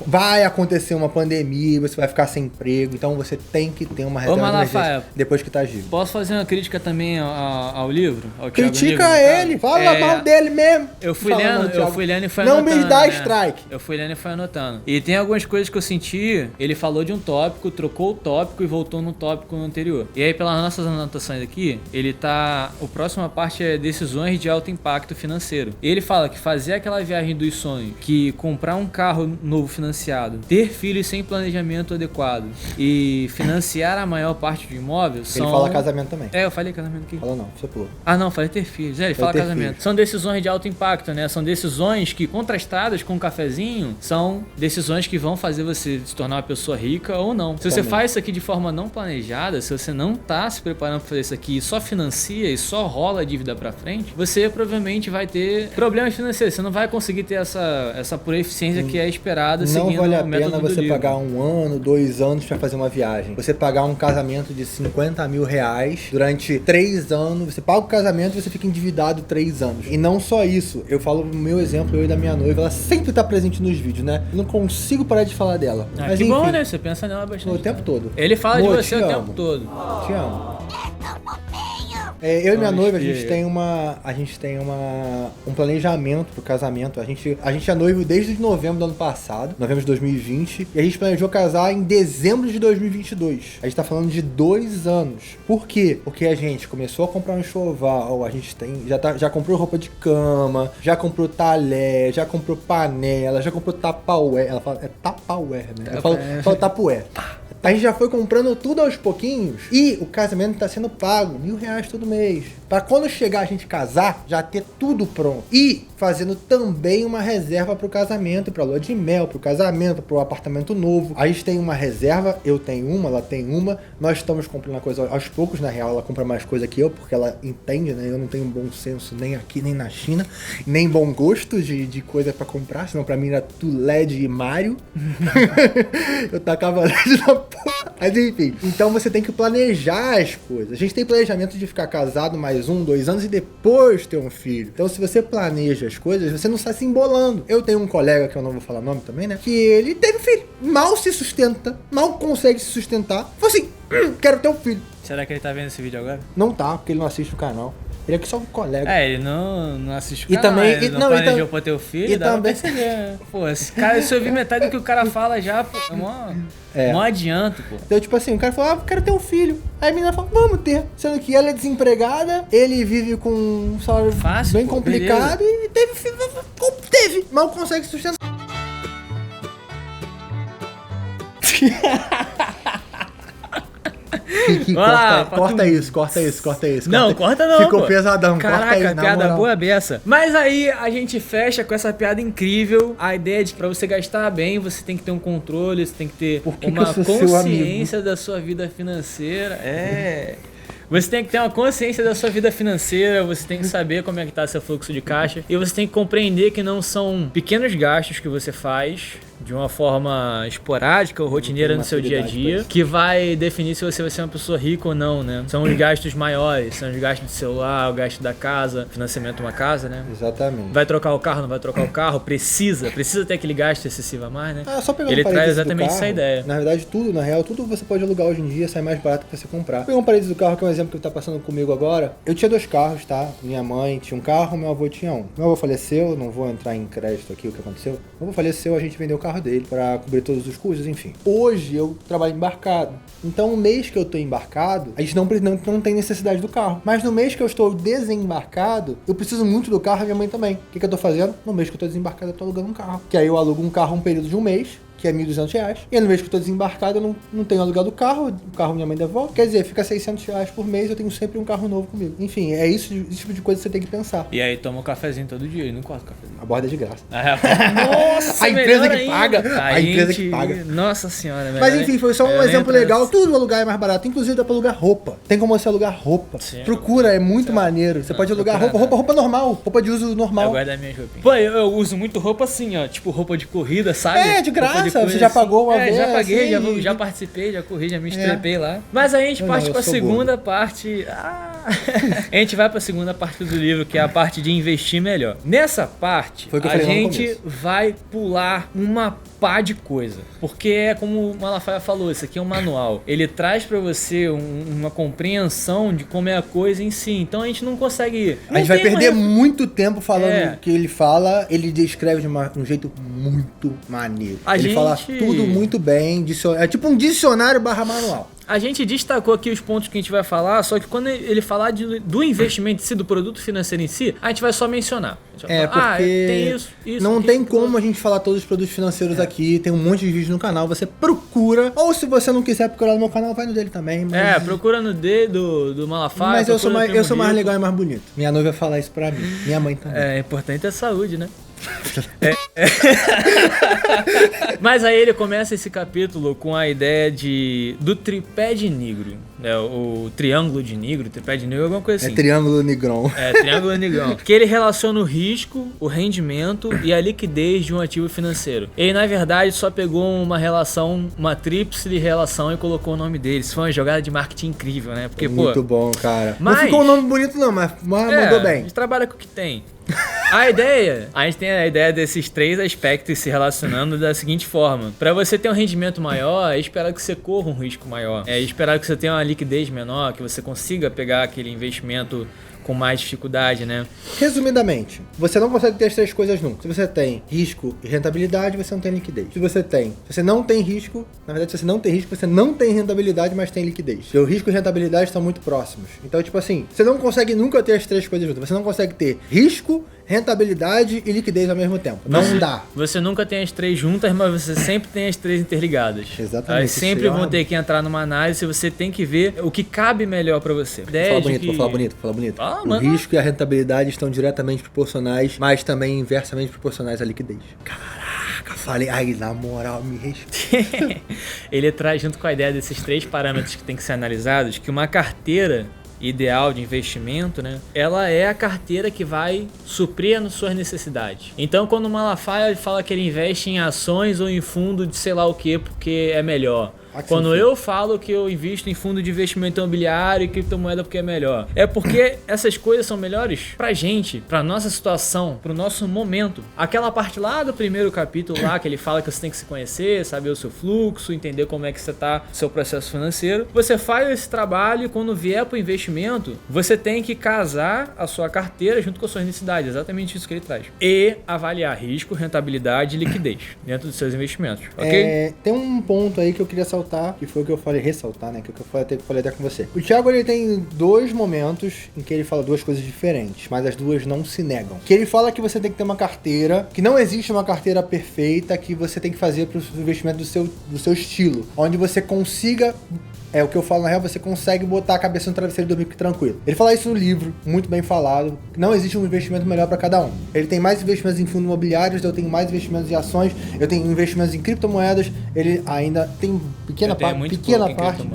vai acontecer uma pandemia, você vai ficar sem emprego, então você tem que ter uma reserva de emergência depois que tá vivo. Posso fazer uma crítica também ao livro? Critica ele, fala mal dele mesmo. Eu fui lendo e foi anotando. Não me dá strike. Eu fui lendo e foi anotando. E tem algumas coisas que eu senti, ele falou de um tópico, trocou o tópico e voltou no tópico anterior. E aí, pelas nossas anotações aqui, a próxima parte é decisões de alto impacto financeiro. E ele fala que fazer aquela viagem dos sonhos, que comprar um carro novo financiado, ter filhos sem planejamento adequado e financiar a maior parte do imóvel Ele fala casamento também. Eu falei casamento aqui. Falou não, você pulou. Não, falei ter filhos. Ele fala casamento. Filhos. São decisões de alto impacto, né? São decisões que, contrastadas com um cafezinho, são decisões que vão fazer você se tornar uma pessoa rica ou não. Se você faz isso aqui de forma não planejada, se você não tá se preparando para fazer isso aqui e só financia e só rola a dívida pra frente, você provavelmente vai ter problemas financeiros. Você não vai conseguir ter essa pura eficiência que é esperada seguindo o método do livro. Não vale a pena você pagar 1 ano, 2 anos pra fazer uma viagem. Você pagar um casamento de 50 mil reais durante 3 anos, você paga o casamento e você fica endividado 3 anos. E não só isso, eu falo no meu exemplo, eu e da minha noiva, ela sempre tá presente nos vídeos, né? Eu não consigo parar de falar dela. Mas que enfim, bom, né? Você pensa nela bastante. O tempo todo. Ele fala de você o tempo todo. Te amo. Eu e minha noiva, a espia. gente tem um planejamento pro casamento. A gente é noivo desde novembro do ano passado, novembro de 2020, e a gente planejou casar em dezembro de 2022. A gente tá falando de 2 anos. Por quê? Porque a gente começou a comprar um enxoval, a gente já comprou roupa de cama, já comprou talher, já comprou panela, já comprou Tupperware. Ela fala, é Tupperware, né? Ela fala Tupperware. A gente já foi comprando tudo aos pouquinhos e o casamento tá sendo pago R$1.000 todo mês. Pra quando chegar a gente casar, já ter tudo pronto. E fazendo também uma reserva pro casamento, pra lua de mel, pro casamento, pro apartamento novo. A gente tem uma reserva, eu tenho uma, ela tem uma. Nós estamos comprando a coisa aos poucos, na real ela compra mais coisa que eu, porque ela entende, né? Eu não tenho bom senso nem aqui, nem na China, nem bom gosto de coisa pra comprar, senão pra mim era tudo LED e Mario. Eu tacava LED na porra. Mas enfim, então você tem que planejar as coisas. A gente tem planejamento de ficar casado mais 1, 2 anos e depois ter um filho. Então se você planeja as coisas, você não está se embolando. Eu tenho um colega, que eu não vou falar nome também, né? Que ele teve filho, mal se sustenta, mal consegue se sustentar. Falei assim, quero ter um filho. Será que ele tá vendo esse vídeo agora? Não tá, porque ele não assiste o canal. Ele é que só um colega. Ele não assiste o E canal, também- ele e- não não, e planejou tam- pra ter o filho, e dá também- pra perceber. Pô, esse cara, se eu ouvir metade do que o cara fala já, pô, mó adianto, pô. Então, tipo assim, o cara falou, quero ter um filho. Aí a menina falou, vamos ter. Sendo que ela é desempregada, ele vive com um salário Fácil, bem pô, complicado e teve filho. Teve, mal consegue sustentar. Vai lá, corta isso. Não, corta não, Ficou pô. pesadão, Caraca, corta aí, na piada moral. boa beça. Mas aí a gente fecha com essa piada incrível. A ideia de que pra você gastar bem, você tem que ter um controle, você tem que ter Por que uma que eu sou seu consciência da sua vida financeira. Você tem que ter uma consciência da sua vida financeira, você tem que saber como é que tá seu fluxo de caixa e você tem que compreender que não são pequenos gastos que você faz de uma forma esporádica ou rotineira no seu dia a dia que vai definir se você vai ser uma pessoa rica ou não, né? São os gastos maiores, são os gastos de celular, o gasto da casa, financiamento de uma casa, né? Exatamente. Vai trocar o carro, não vai trocar o carro, precisa ter aquele gasto excessivo a mais, né? Só pegar Ele um traz parênteses do exatamente carro. essa ideia. Na verdade, na real, tudo você pode alugar hoje em dia, sai mais barato que você comprar. Pegar um parênteses do carro, que é um exemplo que tá passando comigo agora. Eu tinha 2 carros, tá? Minha mãe tinha um carro, meu avô tinha um. Meu avô faleceu, não vou entrar em crédito aqui o que aconteceu. Meu avô faleceu, a gente vendeu o carro dele pra cobrir todos os custos, enfim. Hoje eu trabalho embarcado. Então, o mês que eu tô embarcado, a gente não tem necessidade do carro. Mas no mês que eu estou desembarcado, eu preciso muito do carro e minha mãe também. O que eu tô fazendo? No mês que eu tô desembarcado, eu tô alugando um carro. Que aí eu alugo um carro um período de um mês, que é R$1.200. E aí no mês que eu tô desembarcado, eu não tenho alugado o carro minha mãe devolve. Quer dizer, fica R$600 por mês, eu tenho sempre um carro novo comigo. Enfim, é esse tipo de coisa que você tem que pensar. E aí toma um cafezinho todo dia, ele não corta o cafezinho. A borda é de graça. Nossa, A empresa melhor que ainda. paga. A empresa que paga. Nossa senhora, Mas enfim, foi só um exemplo legal. Tudo. Tudo alugar é mais barato. Inclusive dá pra alugar roupa. Tem como você alugar roupa. Sim. Procura, é muito maneiro. Você pode alugar roupa normal. Roupa de uso normal. Eu guardo as minhas roupinhas. Pô, eu uso muito roupa assim, ó. Tipo roupa de corrida, sabe? É, de graça, Roupa você já pagou uma vez. vez, Já paguei, assim, já participei, já corri, já me estrepei lá. Mas aí a gente Eu parte não, eu pra sou segunda parte. A gente vai pra segunda parte do livro, que é a parte de investir melhor. Nessa parte, Foi o que eu a falei lá no gente começo. vai pular uma pá de coisa. Porque é como o Malafaia falou, isso aqui é um manual. Ele traz pra você uma compreensão de como é a coisa em si. Então a gente não consegue... A gente vai não tem perder uma- muito tempo falando É. o que ele fala. Ele descreve de um jeito muito maneiro. A ele gente- fala tudo muito bem. É tipo um dicionário barra manual. A gente destacou aqui os pontos que a gente vai falar, só que quando ele falar do investimento em si, do produto financeiro em si, a gente vai só mencionar. A gente vai falar, Porque tem isso, não isso, tem aquilo. como a gente falar todos os produtos financeiros aqui. Tem um monte de vídeos no canal. Você procura. Ou se você não quiser procurar no meu canal, vai no dele também. Mas, Procura no D do Malafaia. mas eu sou procura no mais Primo Rico. legal e mais bonito. Minha noiva fala isso pra mim. Minha mãe também. É importante a saúde, né? Mas aí ele começa esse capítulo com a ideia do tripé de negro, né? O triângulo de negro, tripé de negro, alguma coisa É assim. triângulo negrão. Triângulo negrão. Que ele relaciona o risco, o rendimento e a liquidez de um ativo financeiro. Ele, na verdade, só pegou uma tríplice relação e colocou o nome dele. Isso foi uma jogada de marketing incrível, né? Porque, Muito bom, cara. Mas- Não ficou um nome bonito não, mas mandou A bem. gente trabalha com o que tem. A gente tem a ideia desses 3 aspectos se relacionando da seguinte forma. Para você ter um rendimento maior, é esperar que você corra um risco maior. É esperar que você tenha uma liquidez menor, que você consiga pegar aquele investimento com mais dificuldade, né? Resumidamente, você não consegue ter as 3 coisas nunca. Se você tem risco e rentabilidade, você não tem liquidez. Se você não tem risco, na verdade, se você não tem risco, você não tem rentabilidade, mas tem liquidez. Seu risco e rentabilidade estão muito próximos. Então, tipo assim, você não consegue nunca ter as 3 coisas juntas. Você não consegue ter risco, rentabilidade e liquidez ao mesmo tempo. Não dá. Você nunca tem as 3 juntas, mas você sempre tem as 3 interligadas. Exatamente. Elas sempre vão ter que entrar numa análise, você tem que ver o que cabe melhor pra você. Vou falar bonito. O risco e a rentabilidade estão diretamente proporcionais, mas também inversamente proporcionais à liquidez. Caraca, falei. Ai, na moral, me respeita. Ele traz junto com a ideia desses 3 parâmetros que tem que ser analisados, que uma carteira ideal de investimento, né? Ela é a carteira que vai suprir as suas necessidades. Então, quando o Malafaia fala que ele investe em ações ou em fundo de sei lá o que, porque é melhor. Quando eu falo que eu invisto em fundo de investimento imobiliário e criptomoeda porque é melhor, é porque essas coisas são melhores pra gente, pra nossa situação, pro nosso momento. Aquela parte lá do primeiro capítulo lá, que ele fala que você tem que se conhecer, saber o seu fluxo, entender como é que você tá, seu processo financeiro. Você faz esse trabalho e quando vier pro investimento, você tem que casar a sua carteira junto com as suas necessidades, exatamente isso que ele traz. E avaliar risco, rentabilidade e liquidez dentro dos seus investimentos, ok? Tem um ponto aí que eu queria ressaltar, que foi o que eu falei, ressaltar, né? Que eu falei até com você. O Thiago, ele tem 2 momentos em que ele fala 2 coisas diferentes, mas as 2 não se negam. Que ele fala que você tem que ter uma carteira, que não existe uma carteira perfeita, que você tem que fazer para o investimento do seu estilo, onde você consiga... É o que eu falo, na real, você consegue botar a cabeça no travesseiro e dormir tranquilo. Ele fala isso no livro, muito bem falado. Não existe um investimento melhor para cada um. Ele tem mais investimentos em fundos imobiliários, eu tenho mais investimentos em ações, eu tenho investimentos em criptomoedas, ele ainda tem pequena parte.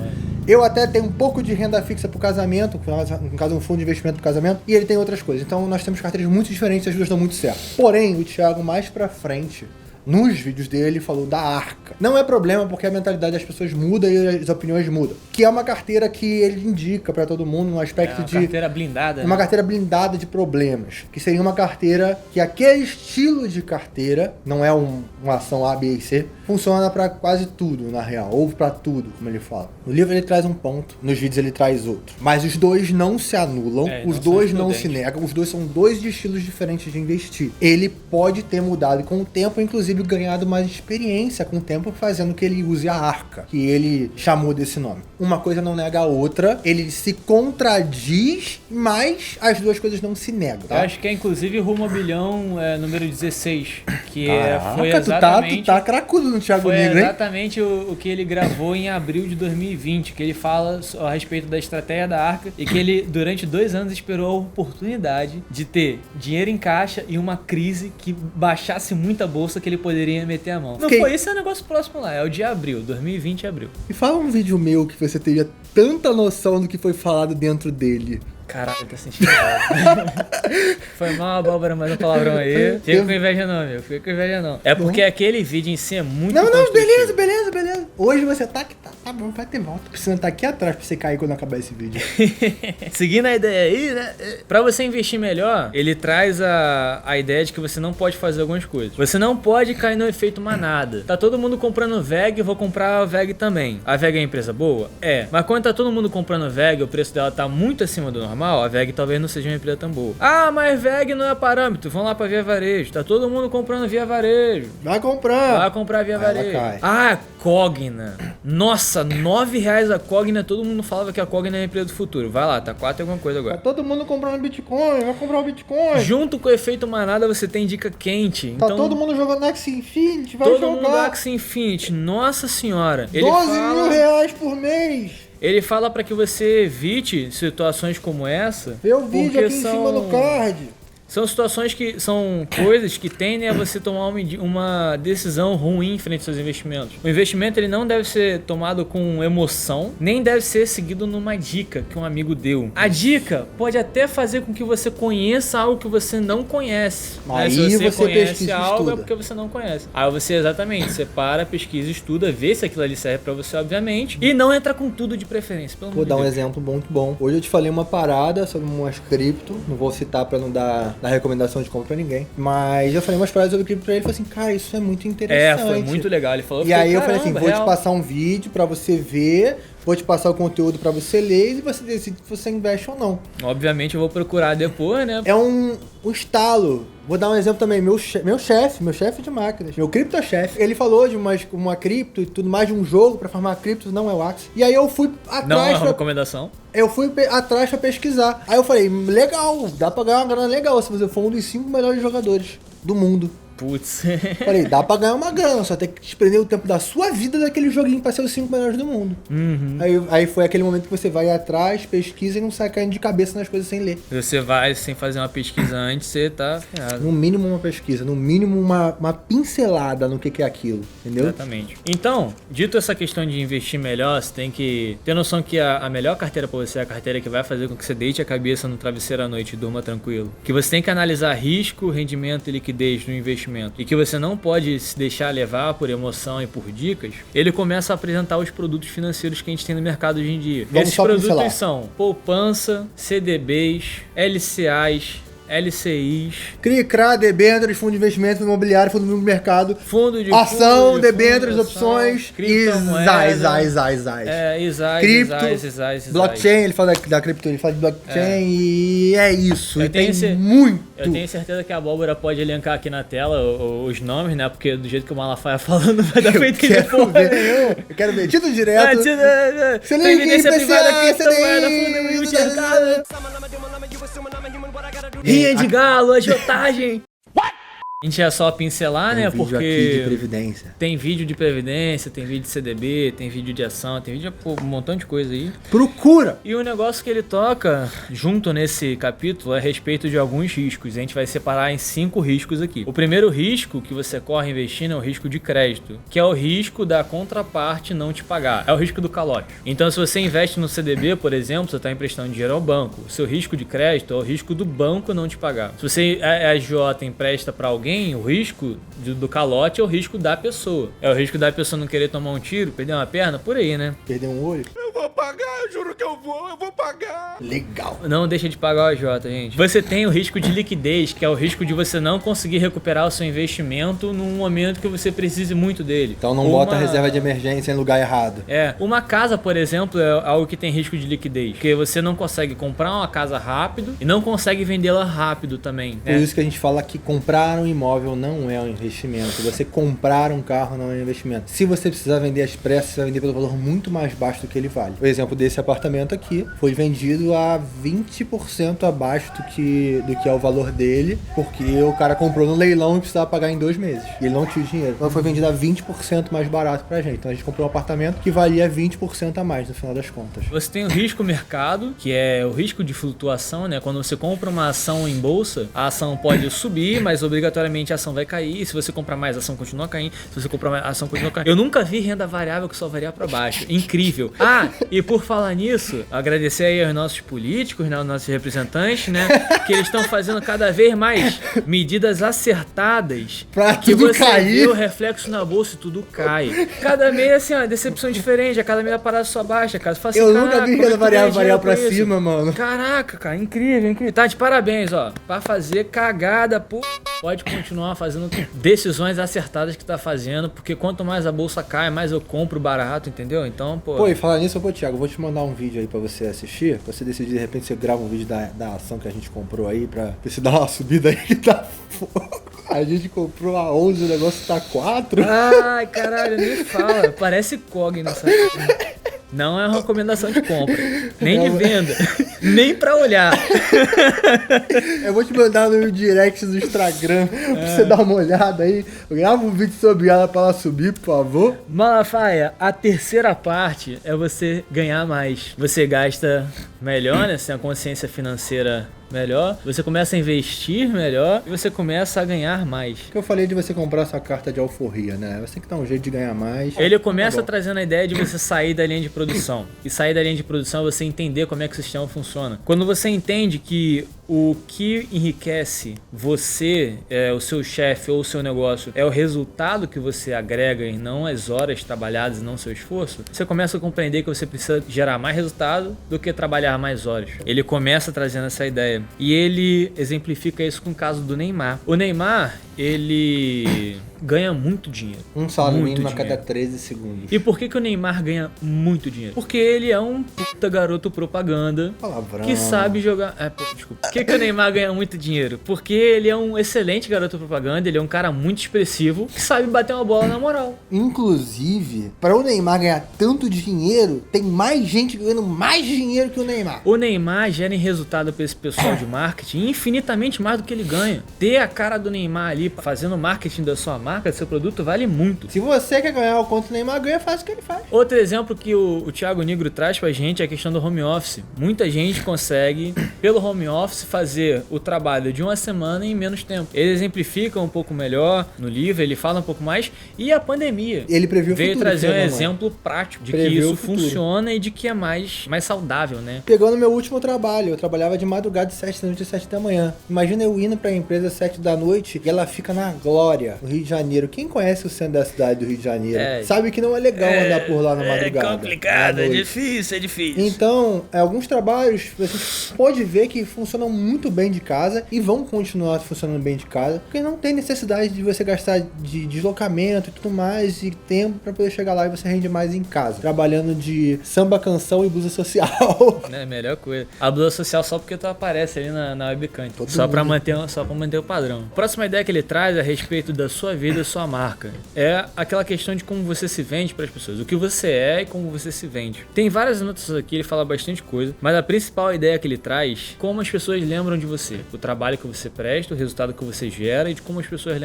Eu até tenho um pouco de renda fixa pro casamento, no caso um fundo de investimento pro casamento, e ele tem outras coisas. Então nós temos carteiras muito diferentes, as 2 dão muito certo. Porém, o Thiago mais pra frente, nos vídeos dele, falou da Arca. Não é problema, porque a mentalidade das pessoas muda e as opiniões mudam. Que é uma carteira que ele indica pra todo mundo no aspecto de... Uma carteira blindada. Uma carteira blindada de problemas. Que seria uma carteira que aquele estilo de carteira, não é uma ação A, B e C, funciona pra quase tudo, na real. Ou pra tudo, como ele fala. No livro ele traz um ponto, nos vídeos ele traz outro. Mas os 2 não se anulam, os 2 não se negam, os 2 são 2 estilos diferentes de investir. Ele pode ter mudado com o tempo, inclusive ganhado mais experiência com o tempo fazendo que ele use a Arca, que ele chamou desse nome. Uma coisa não nega a outra, ele se contradiz, mas as 2 coisas não se negam, tá? Eu acho que é inclusive Rumo ao Bilhão número 16, que foi exatamente... Tu tá cracudo no Thiago Negro, hein? Foi exatamente o que ele gravou em abril de 2020, que ele fala a respeito da estratégia da Arca e que ele, durante 2 anos, esperou a oportunidade de ter dinheiro em caixa e uma crise que baixasse muita bolsa que ele poderia meter a mão. Não foi esse, é um negócio próximo lá, é o de abril, 2020 abril. E fala um vídeo meu que você teria tanta noção do que foi falado dentro dele. Caralho, tá sentindo errado. Foi mal, abóbora, mais um palavrão aí. Fica com inveja não, meu. Fica com inveja não. É porque aquele vídeo em si é muito beleza. Hoje você tá bom, vai ter mal. Tô precisando estar aqui atrás pra você cair quando acabar esse vídeo. Seguindo a ideia aí, né? Pra você investir melhor, ele traz a ideia de que você não pode fazer algumas coisas. Você não pode cair no efeito manada. Tá todo mundo comprando VEG, eu vou comprar a VEG também. A VEG é uma empresa boa? É. Mas quando tá todo mundo comprando VEG, o preço dela tá muito acima do normal, a VEG talvez não seja uma empresa tão boa. Ah, mas VEG não é parâmetro. Vamos lá pra Via Varejo. Tá todo mundo comprando Via Varejo. Vai comprar Via Varejo. Ah, Cogna. Nossa, R$9 a Cogna. Todo mundo falava que a Cogna é a empresa do futuro. Vai lá, tá 4 alguma coisa agora. Tá todo mundo comprando Bitcoin. Vai comprar o Bitcoin. Junto com o efeito manada, você tem dica quente. Tá então, todo mundo jogando Axie Infinity. Vai todo jogar. Todo mundo Axie Infinity. Nossa senhora. R$12.000 por mês. Ele fala pra que você evite situações como essa. Vê o vídeo aqui em cima no card. São situações que são coisas que tendem a você tomar uma decisão ruim em frente aos seus investimentos. O investimento ele não deve ser tomado com emoção, nem deve ser seguido numa dica que um amigo deu. A dica pode até fazer com que você conheça algo que você não conhece. Aí se você conhece algo é porque você não conhece. Aí você exatamente separa, pesquisa, estuda, vê se aquilo ali serve pra você, obviamente, e não entra com tudo de preferência. Vou dar um exemplo muito bom. Hoje eu te falei uma parada sobre umas cripto, não vou citar pra não dar dar recomendação de compra pra ninguém. Mas eu falei umas frases sobre cripto pra ele e falei assim, cara, isso é muito interessante. Foi muito legal. Ele falou, E aí eu falei assim, "Caramba, vou real." te passar um vídeo pra você ver, vou te passar o conteúdo pra você ler e você decide se você investe ou não. Obviamente eu vou procurar depois, né? É um estalo. Vou dar um exemplo também, meu chefe de máquinas, meu cripto-chefe, ele falou de uma cripto e tudo mais, de um jogo pra farmar criptos, não é o Axie. E aí eu fui atrás Não é uma recomendação. Eu fui atrás pra pesquisar. Aí eu falei, legal, dá pra ganhar uma grana legal se você for um dos 5 melhores jogadores do mundo. Putz. Falei, dá pra ganhar uma grana, só tem que desprender o tempo da sua vida daquele joguinho pra ser os 5 melhores do mundo. Uhum. Aí foi aquele momento que você vai atrás, pesquisa e não sai caindo de cabeça nas coisas sem ler. Você vai sem fazer uma pesquisa antes, você tá ferrado. No mínimo uma pesquisa, no mínimo uma pincelada no que é aquilo, entendeu? Exatamente. Então, dito essa questão de investir melhor, você tem que ter noção que a melhor carteira pra você é a carteira que vai fazer com que você deite a cabeça no travesseiro à noite e durma tranquilo. Que você tem que analisar risco, rendimento e liquidez no investimento. E que você não pode se deixar levar por emoção e por dicas. Ele começa a apresentar os produtos financeiros que a gente tem no mercado hoje em dia. Vamos Esses só produtos pincelar. são poupança, CDBs, LCAs, LCIs, CRA, debêntures, fundo de investimento, fundo imobiliário, fundo do mercado, fundo de ação, fundo de debêntures, fundo, opções, ação, criptomoeda. ISAs. ISAs. Blockchain, ele fala da cripto, ele fala de blockchain e é isso. Eu E tem tenho muito. Eu tenho certeza que a Abóbora pode elencar aqui na tela os nomes, né? Porque do jeito que o Malafaia falando, vai dar pra entender porra nenhuma. Eu quero ver. Título direto. Previdência privada, criptomoeda, fundo imobiliário. Rinha de galo, agiotagem. A gente ia só pincelar, né? Vídeo aqui de Porque previdência. tem vídeo de previdência, tem vídeo de CDB, tem vídeo de ação, tem vídeo de um montão de coisa aí. Procura. E o negócio que ele toca junto nesse capítulo é a respeito de alguns riscos. A gente vai separar em 5 riscos aqui. O primeiro risco que você corre investindo é o risco de crédito, que é o risco da contraparte não te pagar. É o risco do calote. Então, se você investe no CDB, por exemplo, você está emprestando dinheiro ao banco. O seu risco de crédito é o risco do banco não te pagar. Se você é agiota e empresta para alguém, o risco do calote é o risco da pessoa. É o risco da pessoa não querer tomar um tiro, perder uma perna, por aí, né? Perder um olho. Eu vou pagar, eu juro que eu vou pagar. Legal. Não deixa de pagar o agiota, gente. Você tem o risco de liquidez, que é o risco de você não conseguir recuperar o seu investimento num momento que você precise muito dele. Então não bota reserva de emergência em lugar errado. Uma casa, por exemplo, é algo que tem risco de liquidez. Porque você não consegue comprar uma casa rápido e não consegue vendê-la rápido também. Por isso que a gente fala que comprar um imóvel não é um investimento. Você comprar um carro não é um investimento. Se você precisar vender às pressas, você vai vender pelo valor muito mais baixo do que ele vale. O exemplo desse apartamento aqui foi vendido a 20% abaixo do que é o valor dele, porque o cara comprou no leilão e precisava pagar em 2 meses. E ele não tinha dinheiro. Então foi vendido a 20% mais barato pra gente. Então a gente comprou um apartamento que valia 20% a mais no final das contas. Você tem o risco mercado, que é o risco de flutuação, né? Quando você compra uma ação em bolsa, a ação pode subir, mas obrigatoriamente a ação vai cair. Se você comprar mais, a ação continua caindo. Se você comprar mais, a ação continua caindo. Eu nunca vi renda variável que só varia pra baixo. Incrível. E por falar nisso, agradecer aí aos nossos políticos, né, aos nossos representantes, né? Que eles estão fazendo cada vez mais medidas acertadas Pra que tudo você cair. vê o reflexo na bolsa e tudo cai. Cada mês, assim, ó, decepção diferente. A cada mês a parada só baixa. Cara, você fala assim, Eu nunca "Caraca, vi como é renda que tu ganha variável dinheiro pra com isso?" cima, mano. Caraca, cara, incrível, incrível. Tá, de parabéns, ó. Pra fazer cagada, pô. Pode continuar fazendo decisões acertadas que tá fazendo, porque quanto mais a bolsa cai, mais eu compro barato, entendeu? Então, pô. Pô, e falar nisso, Thiago, eu vou te mandar um vídeo aí pra você assistir. Pra você decidir, de repente, você grava um vídeo da ação que a gente comprou aí, pra ver se dá uma subida aí que tá fogo. A gente comprou a 11, o negócio tá 4. Ai, caralho, nem fala. Parece COG nessa. Não é uma recomendação de compra, nem de venda, nem pra olhar. Eu vou te mandar no direct do Instagram pra você dar uma olhada aí. Grava um vídeo sobre ela pra ela subir, por favor. Malafaia, a terceira parte é você ganhar mais. Você gasta melhor, né? Você tem a consciência financeira melhor, você começa a investir melhor e você começa a ganhar mais. Que eu falei de você comprar sua carta de alforria, né? Você tem que dar um jeito de ganhar mais. Ele começa Tá bom. trazendo a ideia de você sair da linha de produção. E sair da linha de produção é você entender como é que o sistema funciona. Quando você entende que o que enriquece você, o seu chefe ou o seu negócio, é o resultado que você agrega e não as horas trabalhadas e não seu esforço, você começa a compreender que você precisa gerar mais resultado do que trabalhar mais horas. Ele começa trazendo essa ideia. E ele exemplifica isso com o caso do Neymar. O Neymar, ele ganha muito dinheiro. Um salário muito mínimo a dinheiro. cada 13 segundos. E por que o Neymar ganha muito dinheiro? Porque ele é um puta garoto propaganda Palavrão. que sabe jogar... desculpa. Por que o Neymar ganha muito dinheiro? Porque ele é um excelente garoto propaganda, ele é um cara muito expressivo, que sabe bater uma bola na moral. Inclusive, para o Neymar ganhar tanto dinheiro, tem mais gente ganhando mais dinheiro que o Neymar. O Neymar gera em resultado para esse pessoal de marketing infinitamente mais do que ele ganha. Ter a cara do Neymar ali fazendo marketing da sua marca, do seu produto, vale muito. Se você quer ganhar o quanto o Neymar ganha, faz o que ele faz. Outro exemplo que o Thiago Nigro traz pra gente é a questão do home office. Muita gente consegue, pelo home office, fazer o trabalho de uma semana em menos tempo. Ele exemplifica um pouco melhor no livro, ele fala um pouco mais. E a pandemia Ele previu o veio futuro, trazer um filho da mãe. exemplo prático de Previu que isso o futuro. funciona e de que é mais saudável, né? Pegando meu último trabalho, eu trabalhava de madrugada de 7 da noite a 7 da manhã. Imagina eu indo pra empresa às 7 da noite e ela fica na Glória, no Rio de Janeiro. Quem conhece o centro da cidade do Rio de Janeiro sabe que não é legal andar por lá na madrugada. É complicado, à é noite. difícil, é difícil. Então, alguns trabalhos você pode ver que funcionam muito bem de casa e vão continuar funcionando bem de casa, porque não tem necessidade de você gastar de deslocamento e tudo mais e tempo pra poder chegar lá e você rende mais em casa, trabalhando de samba, canção e blusa social. É a melhor coisa. A blusa social só porque tu aparece ali na webcam. Todo Só pra mundo. manter o padrão. A próxima ideia que ele traz é a respeito da sua vida e sua marca. É aquela questão de como você se vende para as pessoas. O que você é e como você se vende. Tem várias notas aqui, ele fala bastante coisa, mas a principal ideia que ele traz, como as pessoas lembram de você. O trabalho que você presta, o resultado que você gera e de como as pessoas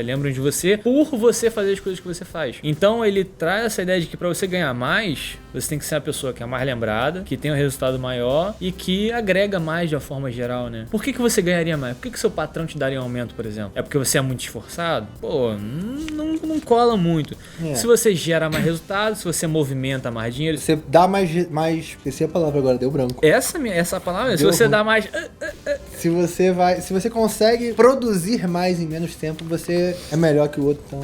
lembram de você por você fazer as coisas que você faz. Então ele traz essa ideia de que para você ganhar mais, você tem que ser uma pessoa que é mais lembrada, que tem um resultado maior e que agrega mais de uma forma geral, né? Por que você ganharia mais? Por que seu patrão te daria um aumento, por exemplo? É porque você é muito esforçado? Pô, não cola muito. É. Se você gera mais resultado, se você movimenta mais dinheiro... Você dá mais esqueci a palavra agora, deu branco. Essa palavra, se Deu você ruim. dá mais... Se você consegue produzir mais em menos tempo, você é melhor que o outro, então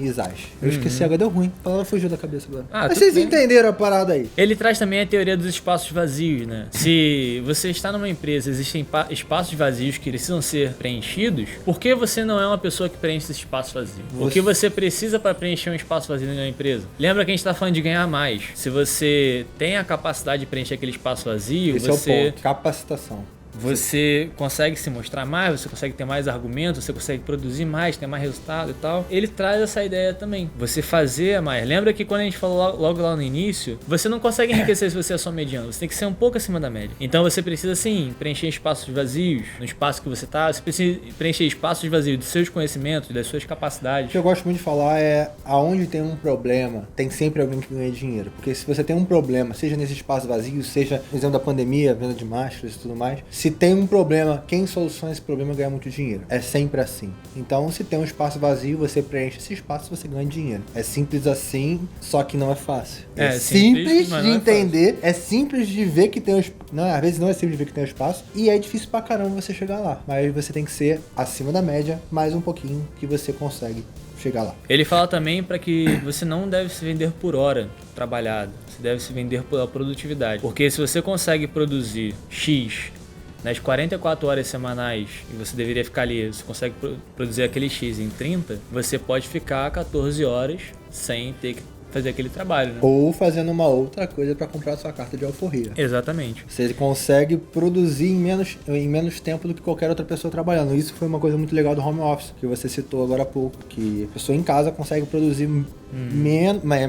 exage. Eu esqueci agora, deu ruim. A palavra fugiu da cabeça agora. Ah, Mas tudo vocês bem. entenderam a parada aí. Ele traz também a teoria dos espaços vazios, né? Se você está numa empresa, existem espaços vazios que precisam ser preenchidos, por que você não é uma pessoa que preenche esse espaço vazio? O que você precisa para preencher um espaço vazio na empresa? Lembra que a gente está falando de ganhar mais. Se você tem a capacidade de preencher aquele espaço vazio, Esse é o você... ponto. Capacitação. Você consegue se mostrar mais, você consegue ter mais argumentos, você consegue produzir mais, ter mais resultado e tal. Ele traz essa ideia também. Você fazer mais. Lembra que quando a gente falou logo lá no início, você não consegue enriquecer se você é só mediano. Você tem que ser um pouco acima da média. Então você precisa, sim, preencher espaços vazios no espaço que você tá. Você precisa preencher espaços vazios dos seus conhecimentos, das suas O capacidades. que eu gosto muito de falar é aonde tem um problema, tem sempre alguém que ganha dinheiro. Porque se você tem um problema, seja nesse espaço vazio, seja no exemplo da pandemia, venda de máscaras e tudo mais, se tem um problema, quem soluciona esse problema ganha muito dinheiro. É sempre assim. Então, se tem um espaço vazio, você preenche esse espaço, você ganha dinheiro. É simples assim, só que não é fácil. É simples simples, mas de não é entender, é simples de ver que tem não, às vezes não é simples de ver que tem um espaço, e é difícil pra caramba você chegar lá. Mas você tem que ser acima da média, mais um pouquinho que você consegue chegar lá. Ele fala também para que você não deve se vender por hora trabalhada, você deve se vender pela produtividade. Porque se você consegue produzir X nas 44 horas semanais e você deveria ficar ali, você consegue produzir aquele X em 30, você pode ficar 14 horas sem ter que fazer aquele trabalho, né? Ou fazendo uma outra coisa para comprar sua carta de alforria. Exatamente. Você consegue produzir em menos tempo do que qualquer outra pessoa trabalhando. Isso foi uma coisa muito legal do home office, que você citou agora há pouco, que a pessoa em casa consegue produzir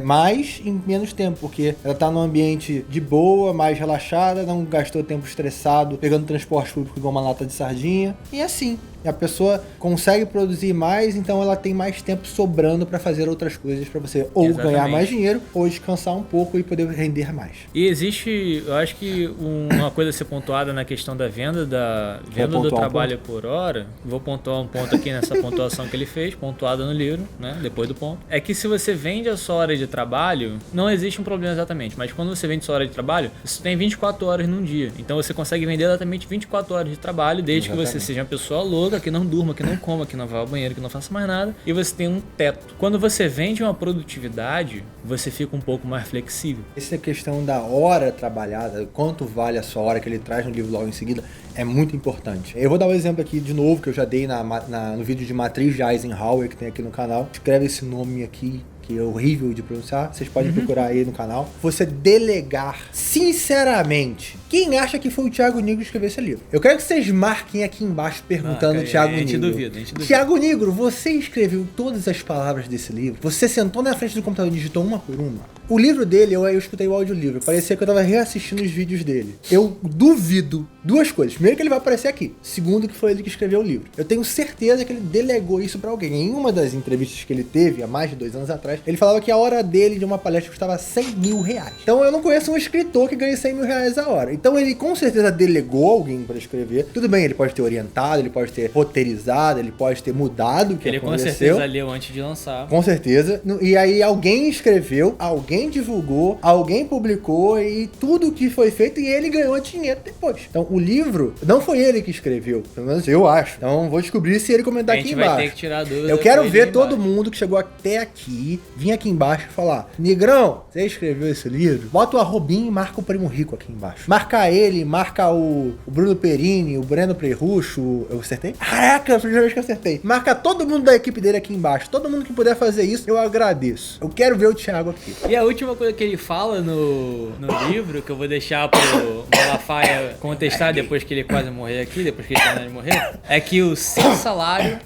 mais em menos tempo, porque ela tá num ambiente de boa, mais relaxada, não gastou tempo estressado, pegando transporte público igual uma lata de sardinha, e assim. a pessoa consegue produzir mais, então ela tem mais tempo sobrando para fazer outras coisas para você ou ganhar mais dinheiro ou descansar um pouco e poder render mais. E existe, eu acho que uma coisa a ser pontuada na questão da venda do trabalho por hora. Vou pontuar um ponto aqui nessa pontuação que ele fez, pontuada no livro, né, depois do ponto. É que se você vende a sua hora de trabalho, não existe um problema exatamente, mas quando você vende sua hora de trabalho, você tem 24 horas num dia. Então você consegue vender exatamente 24 horas de trabalho, desde que você seja uma pessoa louca, que não durma, que não coma, que não vá ao banheiro, que não faça mais nada, e você tem um teto. Quando você vende uma produtividade, você fica um pouco mais flexível. Essa questão da hora trabalhada, quanto vale a sua hora, que ele traz no livro logo em seguida, é muito importante. Eu vou dar um exemplo aqui de novo, que eu já dei no vídeo de matriz de Eisenhower, que tem aqui no canal. Escreve esse nome aqui, que é horrível de pronunciar, vocês podem procurar aí no canal. Você delegar, sinceramente, quem acha que foi o Thiago Nigro que escreveu esse livro? Eu quero que vocês marquem aqui embaixo perguntando o Thiago Nigro. A gente duvida. Thiago Nigro, você escreveu todas as palavras desse livro? Você sentou na frente do computador e digitou uma por uma? O livro dele, eu escutei o audiolivro, parecia que eu tava reassistindo os vídeos dele. Eu duvido duas coisas. Primeiro, que ele vai aparecer aqui. Segundo, que foi ele que escreveu o livro. Eu tenho certeza que ele delegou isso pra alguém. Em uma das entrevistas que ele teve, há mais de 2 anos atrás, ele falava que a hora dele de uma palestra custava 100 mil reais. Então eu não conheço um escritor que ganhe 100 mil reais a hora. Então ele com certeza delegou alguém para escrever. Tudo bem, ele pode ter orientado, ele pode ter roteirizado, ele pode ter mudado o que aconteceu. Ele com certeza leu antes de lançar. Com certeza. E aí alguém escreveu, alguém divulgou, alguém publicou e tudo que foi feito e ele ganhou dinheiro depois. Então o livro não foi ele que escreveu, pelo menos eu acho. Então vou descobrir se ele comentar aqui embaixo. A gente vai ter que tirar a dúvida. Eu quero ver todo mundo que chegou até aqui, vir aqui embaixo e falar: Nigrão, você escreveu esse livro? Bota o arrobinho e marca o Primo Rico aqui embaixo. Marca ele, marca o Bruno Perini, o Breno Prerrucho. Eu acertei? Caraca, a primeira vez que eu acertei. Marca todo mundo da equipe dele aqui embaixo. Todo mundo que puder fazer isso, eu agradeço. Eu quero ver o Thiago aqui. E a última coisa que ele fala no livro, que eu vou deixar pro Malafaia contestar depois que ele quase morrer aqui, depois que ele terminar de morrer, é que o seu salário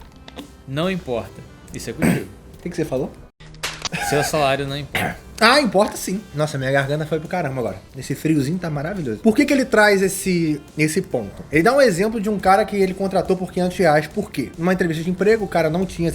não importa. Isso é contigo. O que você falou? Seu salário não importa. Ah, importa sim. Nossa, minha garganta foi pro caramba agora. Esse friozinho tá maravilhoso. Por que ele traz esse ponto? Ele dá um exemplo de um cara que ele contratou por 500 reais. Por quê? Numa entrevista de emprego, o cara não tinha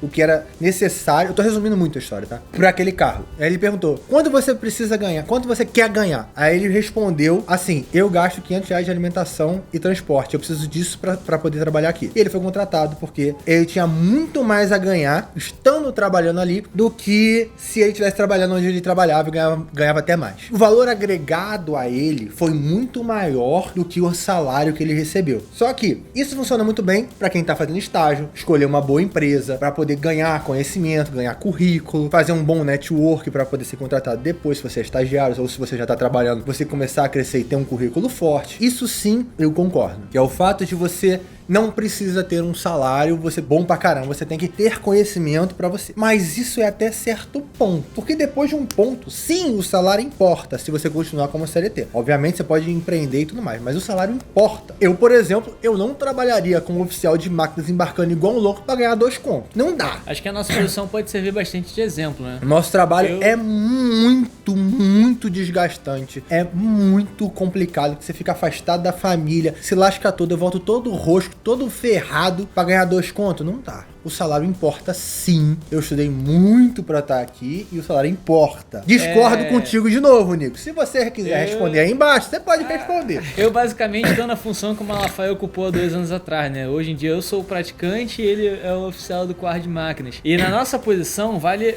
o que era necessário. Eu tô resumindo muito a história, tá? Pra aquele carro. Aí ele perguntou: quanto você precisa ganhar? Quanto você quer ganhar? Aí ele respondeu assim: eu gasto 500 reais de alimentação e transporte. Eu preciso disso pra poder trabalhar aqui. E ele foi contratado porque ele tinha muito mais a ganhar estando trabalhando ali do que se ele tivesse trabalhando onde ele trabalhava e ganhava até mais. O valor agregado a ele foi muito maior do que o salário que ele recebeu. Só que isso funciona muito bem para quem tá fazendo estágio, escolher uma boa empresa para poder ganhar conhecimento, ganhar currículo, fazer um bom network para poder ser contratado depois, se você é estagiário ou se você já tá trabalhando, você começar a crescer e ter um currículo forte. Isso sim, eu concordo. Que é o fato de você não precisa ter um salário, você bom pra caramba, você tem que ter conhecimento pra você. Mas isso é até certo ponto, porque depois de um ponto, sim, o salário importa se você continuar como CLT. Obviamente você pode empreender e tudo mais, mas o salário importa. Eu, por exemplo, eu não trabalharia como oficial de máquinas embarcando igual um louco pra ganhar 2 contos. Não dá. Acho que a nossa posição pode servir bastante de exemplo, né? Nosso trabalho é muito desgastante, é muito complicado, que você fica afastado da família, se lasca todo, eu volto todo roxo, todo ferrado pra ganhar 2 contos. Não dá. O salário importa sim. Eu estudei muito pra estar aqui e o salário importa. Discordo contigo de novo, Nico. Se você quiser responder aí embaixo, você pode responder. Eu basicamente estou na função que o Malafaia ocupou há 2 anos atrás, né? Hoje em dia eu sou o praticante e ele é o oficial do quarto de máquinas. E na nossa posição vale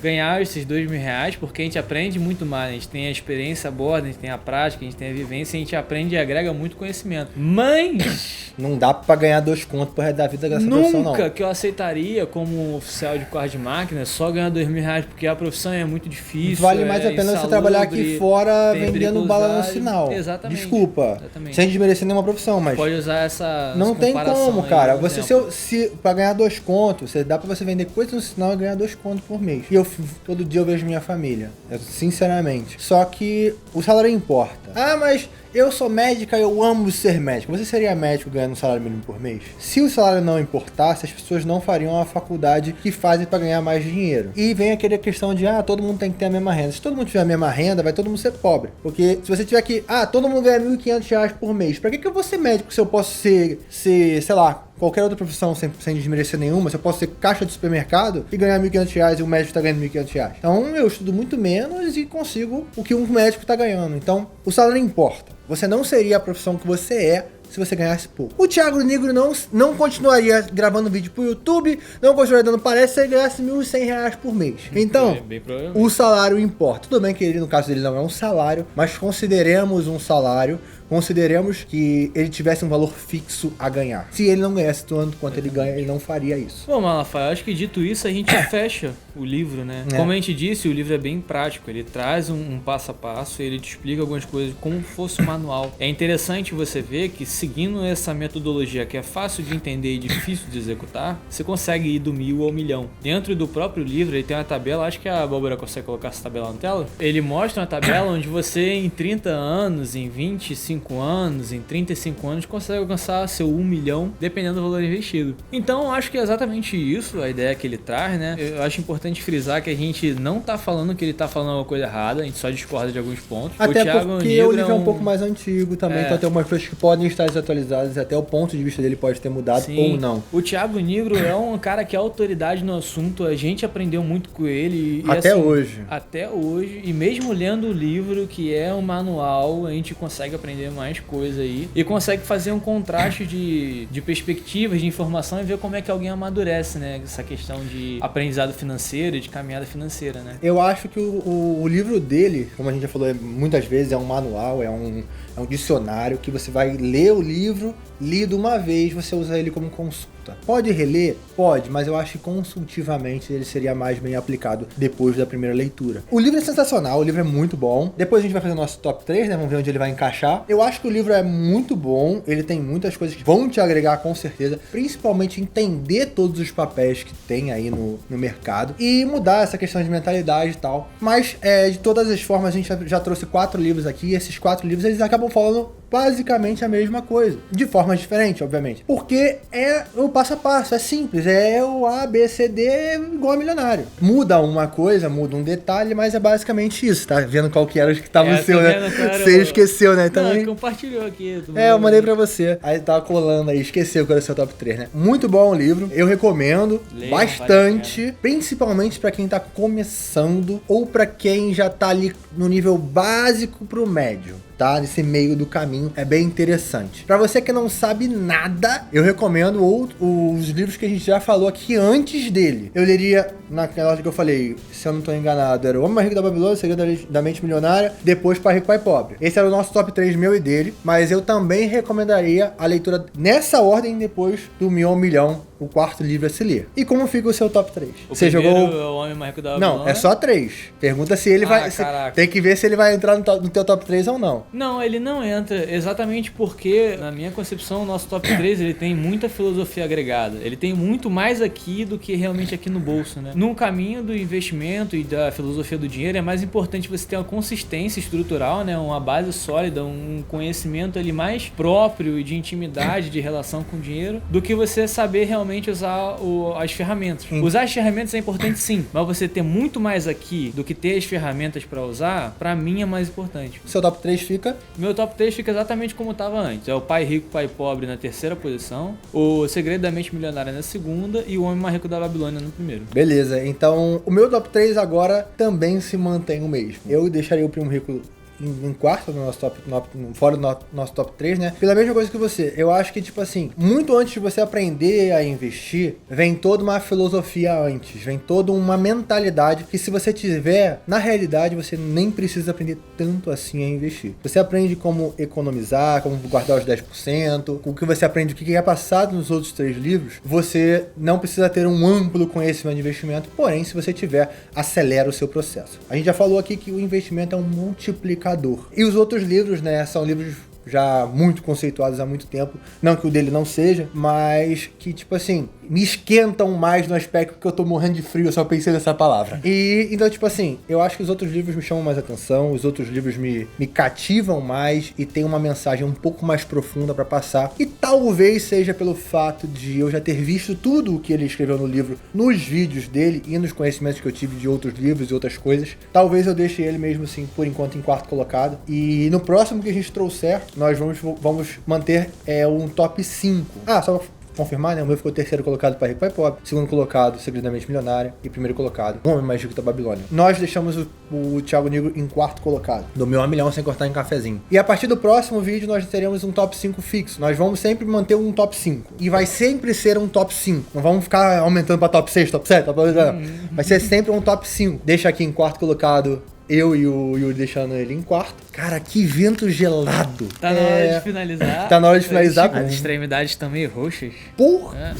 ganhar esses 2 mil reais, porque a gente aprende muito mais. A gente tem a experiência a bordo, a gente tem a prática, a gente tem a vivência, a gente aprende e agrega muito conhecimento. Mas não dá pra ganhar 2 contos pro resto da vida dessa profissão, não. Nunca que eu aceitaria como oficial de quarto de máquina só ganhar 2 mil reais, porque a profissão é muito difícil. Vale mais a pena você trabalhar aqui fora vendendo bala no sinal. Exatamente. Desculpa. Exatamente. Sem desmerecer nenhuma profissão, mas pode usar essa não tem como, cara. Você se pra ganhar 2 contos, dá pra você vender coisas no sinal e ganhar 2 contos por mês. E todo dia eu vejo minha família. Sinceramente. Só que o salário importa. Ah, mas eu sou médica, eu amo ser médico. Você seria médico ganhando um salário mínimo por mês? Se o salário não importasse, as pessoas não fariam a faculdade que fazem para ganhar mais dinheiro. E vem aquela questão de, todo mundo tem que ter a mesma renda. Se todo mundo tiver a mesma renda, vai todo mundo ser pobre. Porque se você tiver que, todo mundo ganha R$1.500 por mês, pra que eu vou ser médico se eu posso ser, sei lá, qualquer outra profissão sem desmerecer nenhuma, se eu posso ser caixa de supermercado e ganhar R$1.500 e o médico tá ganhando R$1.500. Então eu estudo muito menos e consigo o que um médico tá ganhando. Então o salário importa. Você não seria a profissão que você é se você ganhasse pouco. O Thiago Nigro não continuaria gravando vídeo pro YouTube, não continuaria dando palestra se ele ganhasse R$1.100 por mês. Então, o salário importa. Tudo bem que ele, no caso dele, não é um salário, mas consideremos um salário, consideremos que ele tivesse um valor fixo a ganhar. Se ele não ganhasse tanto quanto ele ganha, ele não faria isso. Bom, Malafaia, acho que dito isso, a gente fecha o livro, né? Como a gente disse, o livro é bem prático. Ele traz um passo a passo, ele te explica algumas coisas como fosse um manual. É interessante você ver que, seguindo essa metodologia que é fácil de entender e difícil de executar, você consegue ir do 1000 ao 1.000.000. Dentro do próprio livro, ele tem uma tabela, acho que a Bárbara consegue colocar essa tabela na tela. Ele mostra uma tabela onde você, em 30 anos, em 25 anos, em 35 anos, consegue alcançar seu 1 milhão, dependendo do valor investido. Então, acho que é exatamente isso, a ideia que ele traz, né? Eu acho importante frisar que a gente não tá falando que ele tá falando uma coisa errada, a gente só discorda de alguns pontos. Até porque o livro é um pouco mais antigo também, então tem algumas coisas que podem estar desatualizadas, até o ponto de vista dele pode ter mudado. Sim. Ou não. O Thiago Nigro é um cara que é autoridade no assunto, a gente aprendeu muito com ele. E, até hoje. Até hoje, e mesmo lendo o livro, que é um manual, a gente consegue aprender mais coisa aí e consegue fazer um contraste de perspectivas, de informação e ver como é que alguém amadurece, né? Essa questão de aprendizado financeiro e de caminhada financeira, né? Eu acho que o livro dele, como a gente já falou muitas vezes, é um manual, é um dicionário que você vai ler o livro, lido uma vez, você usa ele como consulta. Pode reler? Pode, mas eu acho que consultivamente ele seria mais bem aplicado depois da primeira leitura. O livro é sensacional, o livro é muito bom. Depois a gente vai fazer o nosso top 3, né? Vamos ver onde ele vai encaixar. Eu acho que o livro é muito bom, ele tem muitas coisas que vão te agregar com certeza, principalmente entender todos os papéis que tem aí no mercado e mudar essa questão de mentalidade e tal. Mas, de todas as formas, a gente já trouxe 4 livros aqui e esses 4 livros, eles acabam falando basicamente a mesma coisa, de forma diferente, obviamente, porque é o passo a passo, é simples, é o A, B, C, D igual a Milionário. Muda uma coisa, muda um detalhe, mas é basicamente isso, tá vendo qual que era o que tava no seu, né? Você esqueceu, né? Também. Não, compartilhou aqui. Eu mandei pra você, aí tava colando aí, esqueceu que era o seu top 3, né? Muito bom o livro, eu recomendo bastante, principalmente pra quem tá começando ou pra quem já tá ali no nível básico pro médio. Tá? Nesse meio do caminho, é bem interessante. Pra você que não sabe nada, eu recomendo os livros que a gente já falou aqui antes dele. Eu leria, naquela hora que eu falei, se eu não tô enganado, era O Homem Mais Rico da Babilônia, O Segredo da Mente Milionária, depois Pai Rico, Pai Pobre. Esse era o nosso top 3 meu e dele, mas eu também recomendaria a leitura nessa ordem depois do 1.000 ao 1.000.000, o 4º livro a se ler. E como fica o seu top 3? Você jogou O Homem Mais Rico da Babilônia? Não, é só 3. Pergunta se ele vai... Tem que ver se ele vai entrar no teu top 3 ou não. Não, ele não entra, exatamente porque, na minha concepção, o nosso top 3, ele tem muita filosofia agregada. Ele tem muito mais aqui do que realmente aqui no bolso, né? No caminho do investimento e da filosofia do dinheiro, é mais importante você ter uma consistência estrutural, né? Uma base sólida, um conhecimento ali mais próprio e de intimidade, de relação com o dinheiro, do que você saber realmente usar as ferramentas. Usar as ferramentas é importante sim, mas você ter muito mais aqui do que ter as ferramentas para usar, pra mim é mais importante. Seu top 3 fica? Meu top 3 fica exatamente como estava antes. É o Pai Rico, Pai Pobre na 3ª posição, O Segredo da Mente Milionária na 2ª e O Homem Mais Rico da Babilônia no 1º. Beleza, então o meu top 3 agora também se mantém o mesmo. Eu deixaria o Primo Rico em quarto no nosso fora do nosso top 3, né? Pela mesma coisa que você. Eu acho que, tipo assim, muito antes de você aprender a investir, vem toda uma filosofia antes, vem toda uma mentalidade que, se você tiver, na realidade, você nem precisa aprender tanto assim a investir. Você aprende como economizar, como guardar os 10%, o que você aprende, o que é passado nos outros 3 livros, você não precisa ter um amplo conhecimento de investimento, porém, se você tiver, acelera o seu processo. A gente já falou aqui que o investimento é um multiplicador. E os outros livros, né, são livros já muito conceituados há muito tempo. Não que o dele não seja, mas que, tipo assim, me esquentam mais no aspecto que eu tô morrendo de frio, eu só pensei nessa palavra. E, então, tipo assim, eu acho que os outros livros me chamam mais atenção, os outros livros me cativam mais e tem uma mensagem um pouco mais profunda pra passar. E talvez seja pelo fato de eu já ter visto tudo o que ele escreveu no livro, nos vídeos dele e nos conhecimentos que eu tive de outros livros e outras coisas. Talvez eu deixe ele mesmo assim, por enquanto, em quarto colocado. E no próximo que a gente trouxer, nós vamos manter um top 5. Ah, só pra confirmar, né? O meu ficou terceiro colocado para Rico Pai Pobre, segundo colocado, Segredamente Milionária, e primeiro colocado, O Homem Mais Rico da Babilônia. Nós deixamos o Thiago Negro em quarto colocado, do meu 1 milhão sem cortar em cafezinho. E a partir do próximo vídeo, nós teremos um top 5 fixo. Nós vamos sempre manter um top 5. E vai sempre ser um top 5. Não vamos ficar aumentando para top 6, top 7, top 8, vai ser sempre um top 5. Deixa aqui em quarto colocado eu e o Yuri deixando ele em quarto. Cara, que vento gelado. Tá na hora de finalizar. Tá na hora de finalizar. As extremidades estão meio roxas. Porra!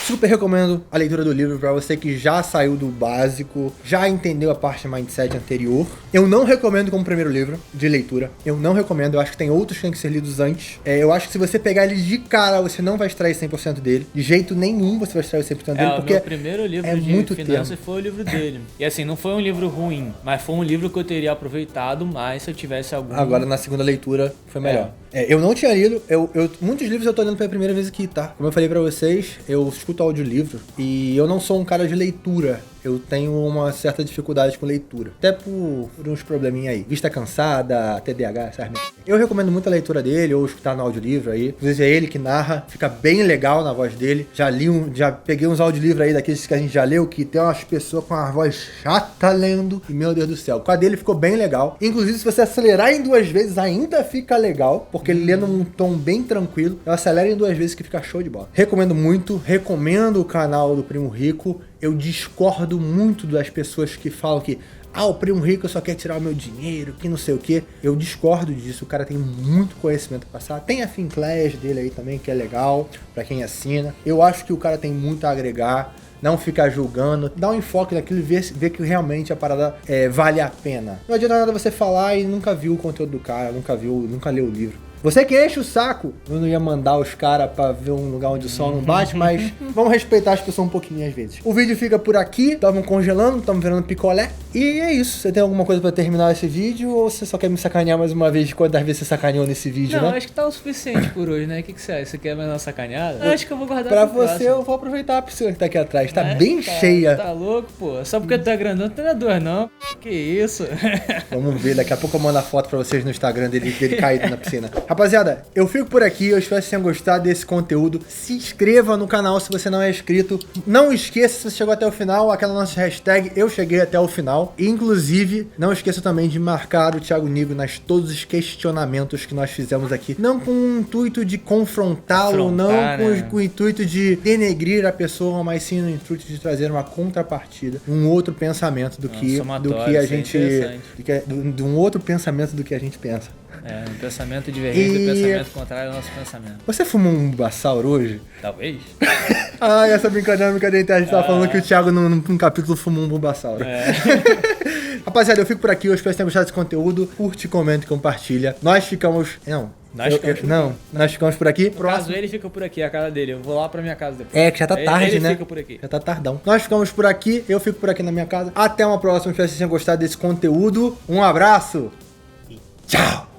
Super recomendo a leitura do livro pra você que já saiu do básico, já entendeu a parte mindset anterior. Eu não recomendo como primeiro livro de leitura. Eu não recomendo, eu acho que tem outros que têm que ser lidos antes. Eu acho que se você pegar ele de cara, você não vai extrair 100% dele. De jeito nenhum você vai extrair 100% dele, porque o meu primeiro livro de muito finanças foi o livro dele. E assim, não foi um livro ruim, mas foi um livro que eu teria aproveitado mais se eu tivesse algum... Agora, na segunda leitura, foi melhor. Eu não tinha lido, muitos livros eu tô lendo pela primeira vez aqui, tá? Como eu falei pra vocês, eu escuto audiolivro e eu não sou um cara de leitura. Eu tenho uma certa dificuldade com leitura. Até por uns probleminha aí. Vista cansada, TDAH, sabe? Eu recomendo muito a leitura dele, ou escutar no audiolivro aí. Às vezes é ele que narra, fica bem legal na voz dele. Já peguei uns audiolivros aí daqueles que a gente já leu, que tem umas pessoas com uma voz chata lendo. E meu Deus do céu, com a dele ficou bem legal. Inclusive, se você acelerar em 2 vezes, ainda fica legal, porque ele lê num tom bem tranquilo. Eu acelero em 2 vezes que fica show de bola. Recomendo muito, recomendo o canal do Primo Rico. Eu discordo muito das pessoas que falam que o Primo Rico só quer tirar o meu dinheiro, que não sei o que. Eu discordo disso, o cara tem muito conhecimento pra passar. Tem a Finclass dele aí também, que é legal, pra quem assina. Eu acho que o cara tem muito a agregar. Não ficar julgando, dá um enfoque naquilo e ver que realmente a parada vale a pena. Não adianta nada você falar e nunca viu o conteúdo do cara, nunca leu o livro. Você que enche o saco, eu não ia mandar os caras pra ver um lugar onde o sol não bate, mas vamos respeitar as pessoas um pouquinho às vezes. O vídeo fica por aqui, estavam congelando, estamos virando picolé. E é isso, você tem alguma coisa pra terminar esse vídeo ou você só quer me sacanear mais uma vez de quantas vezes você sacaneou nesse vídeo, não, né? acho que tá o suficiente por hoje, né? O que você acha? Você quer mais uma sacaneada? Eu acho que eu vou guardar pra pro você, próximo. eu vou aproveitar a piscina que tá aqui atrás, tá bem cheia. Tá louco, pô. Só porque tu tá grandão, não tem 2 não. Que isso? Vamos ver, daqui a pouco eu mando a foto pra vocês no Instagram dele caído na piscina. Rapaziada, eu fico por aqui, eu espero que vocês tenham gostado desse conteúdo. Se inscreva no canal se você não é inscrito. Não esqueça, se você chegou até o final, aquela nossa hashtag eu cheguei até o final. Inclusive, não esqueça também de marcar o Thiago Negro nas todos os questionamentos que nós fizemos aqui. Não com o intuito de confrontá-lo, não com o intuito de denegrir a pessoa, mas sim no intuito de trazer uma contrapartida, um outro pensamento do que a gente... de um outro pensamento do que a gente pensa. Um pensamento divergente e pensamento contrário ao nosso pensamento. Você fumou um Bulbasaur hoje? Talvez. Essa brincadeira interna, a gente tava falando que o Thiago num capítulo fumou um Bulbasaur. Rapaziada, eu fico por aqui, eu espero que tenham gostado desse conteúdo. Curte, comenta e compartilha. Nós ficamos... Nós ficamos por aqui. No caso, ele fica por aqui, a casa dele. Eu vou lá pra minha casa depois. Que já tá tarde, né? Ele fica por aqui. Já tá tardão. Nós ficamos por aqui, eu fico por aqui na minha casa. Até uma próxima, espero que vocês tenham gostado desse conteúdo. Um abraço e tchau!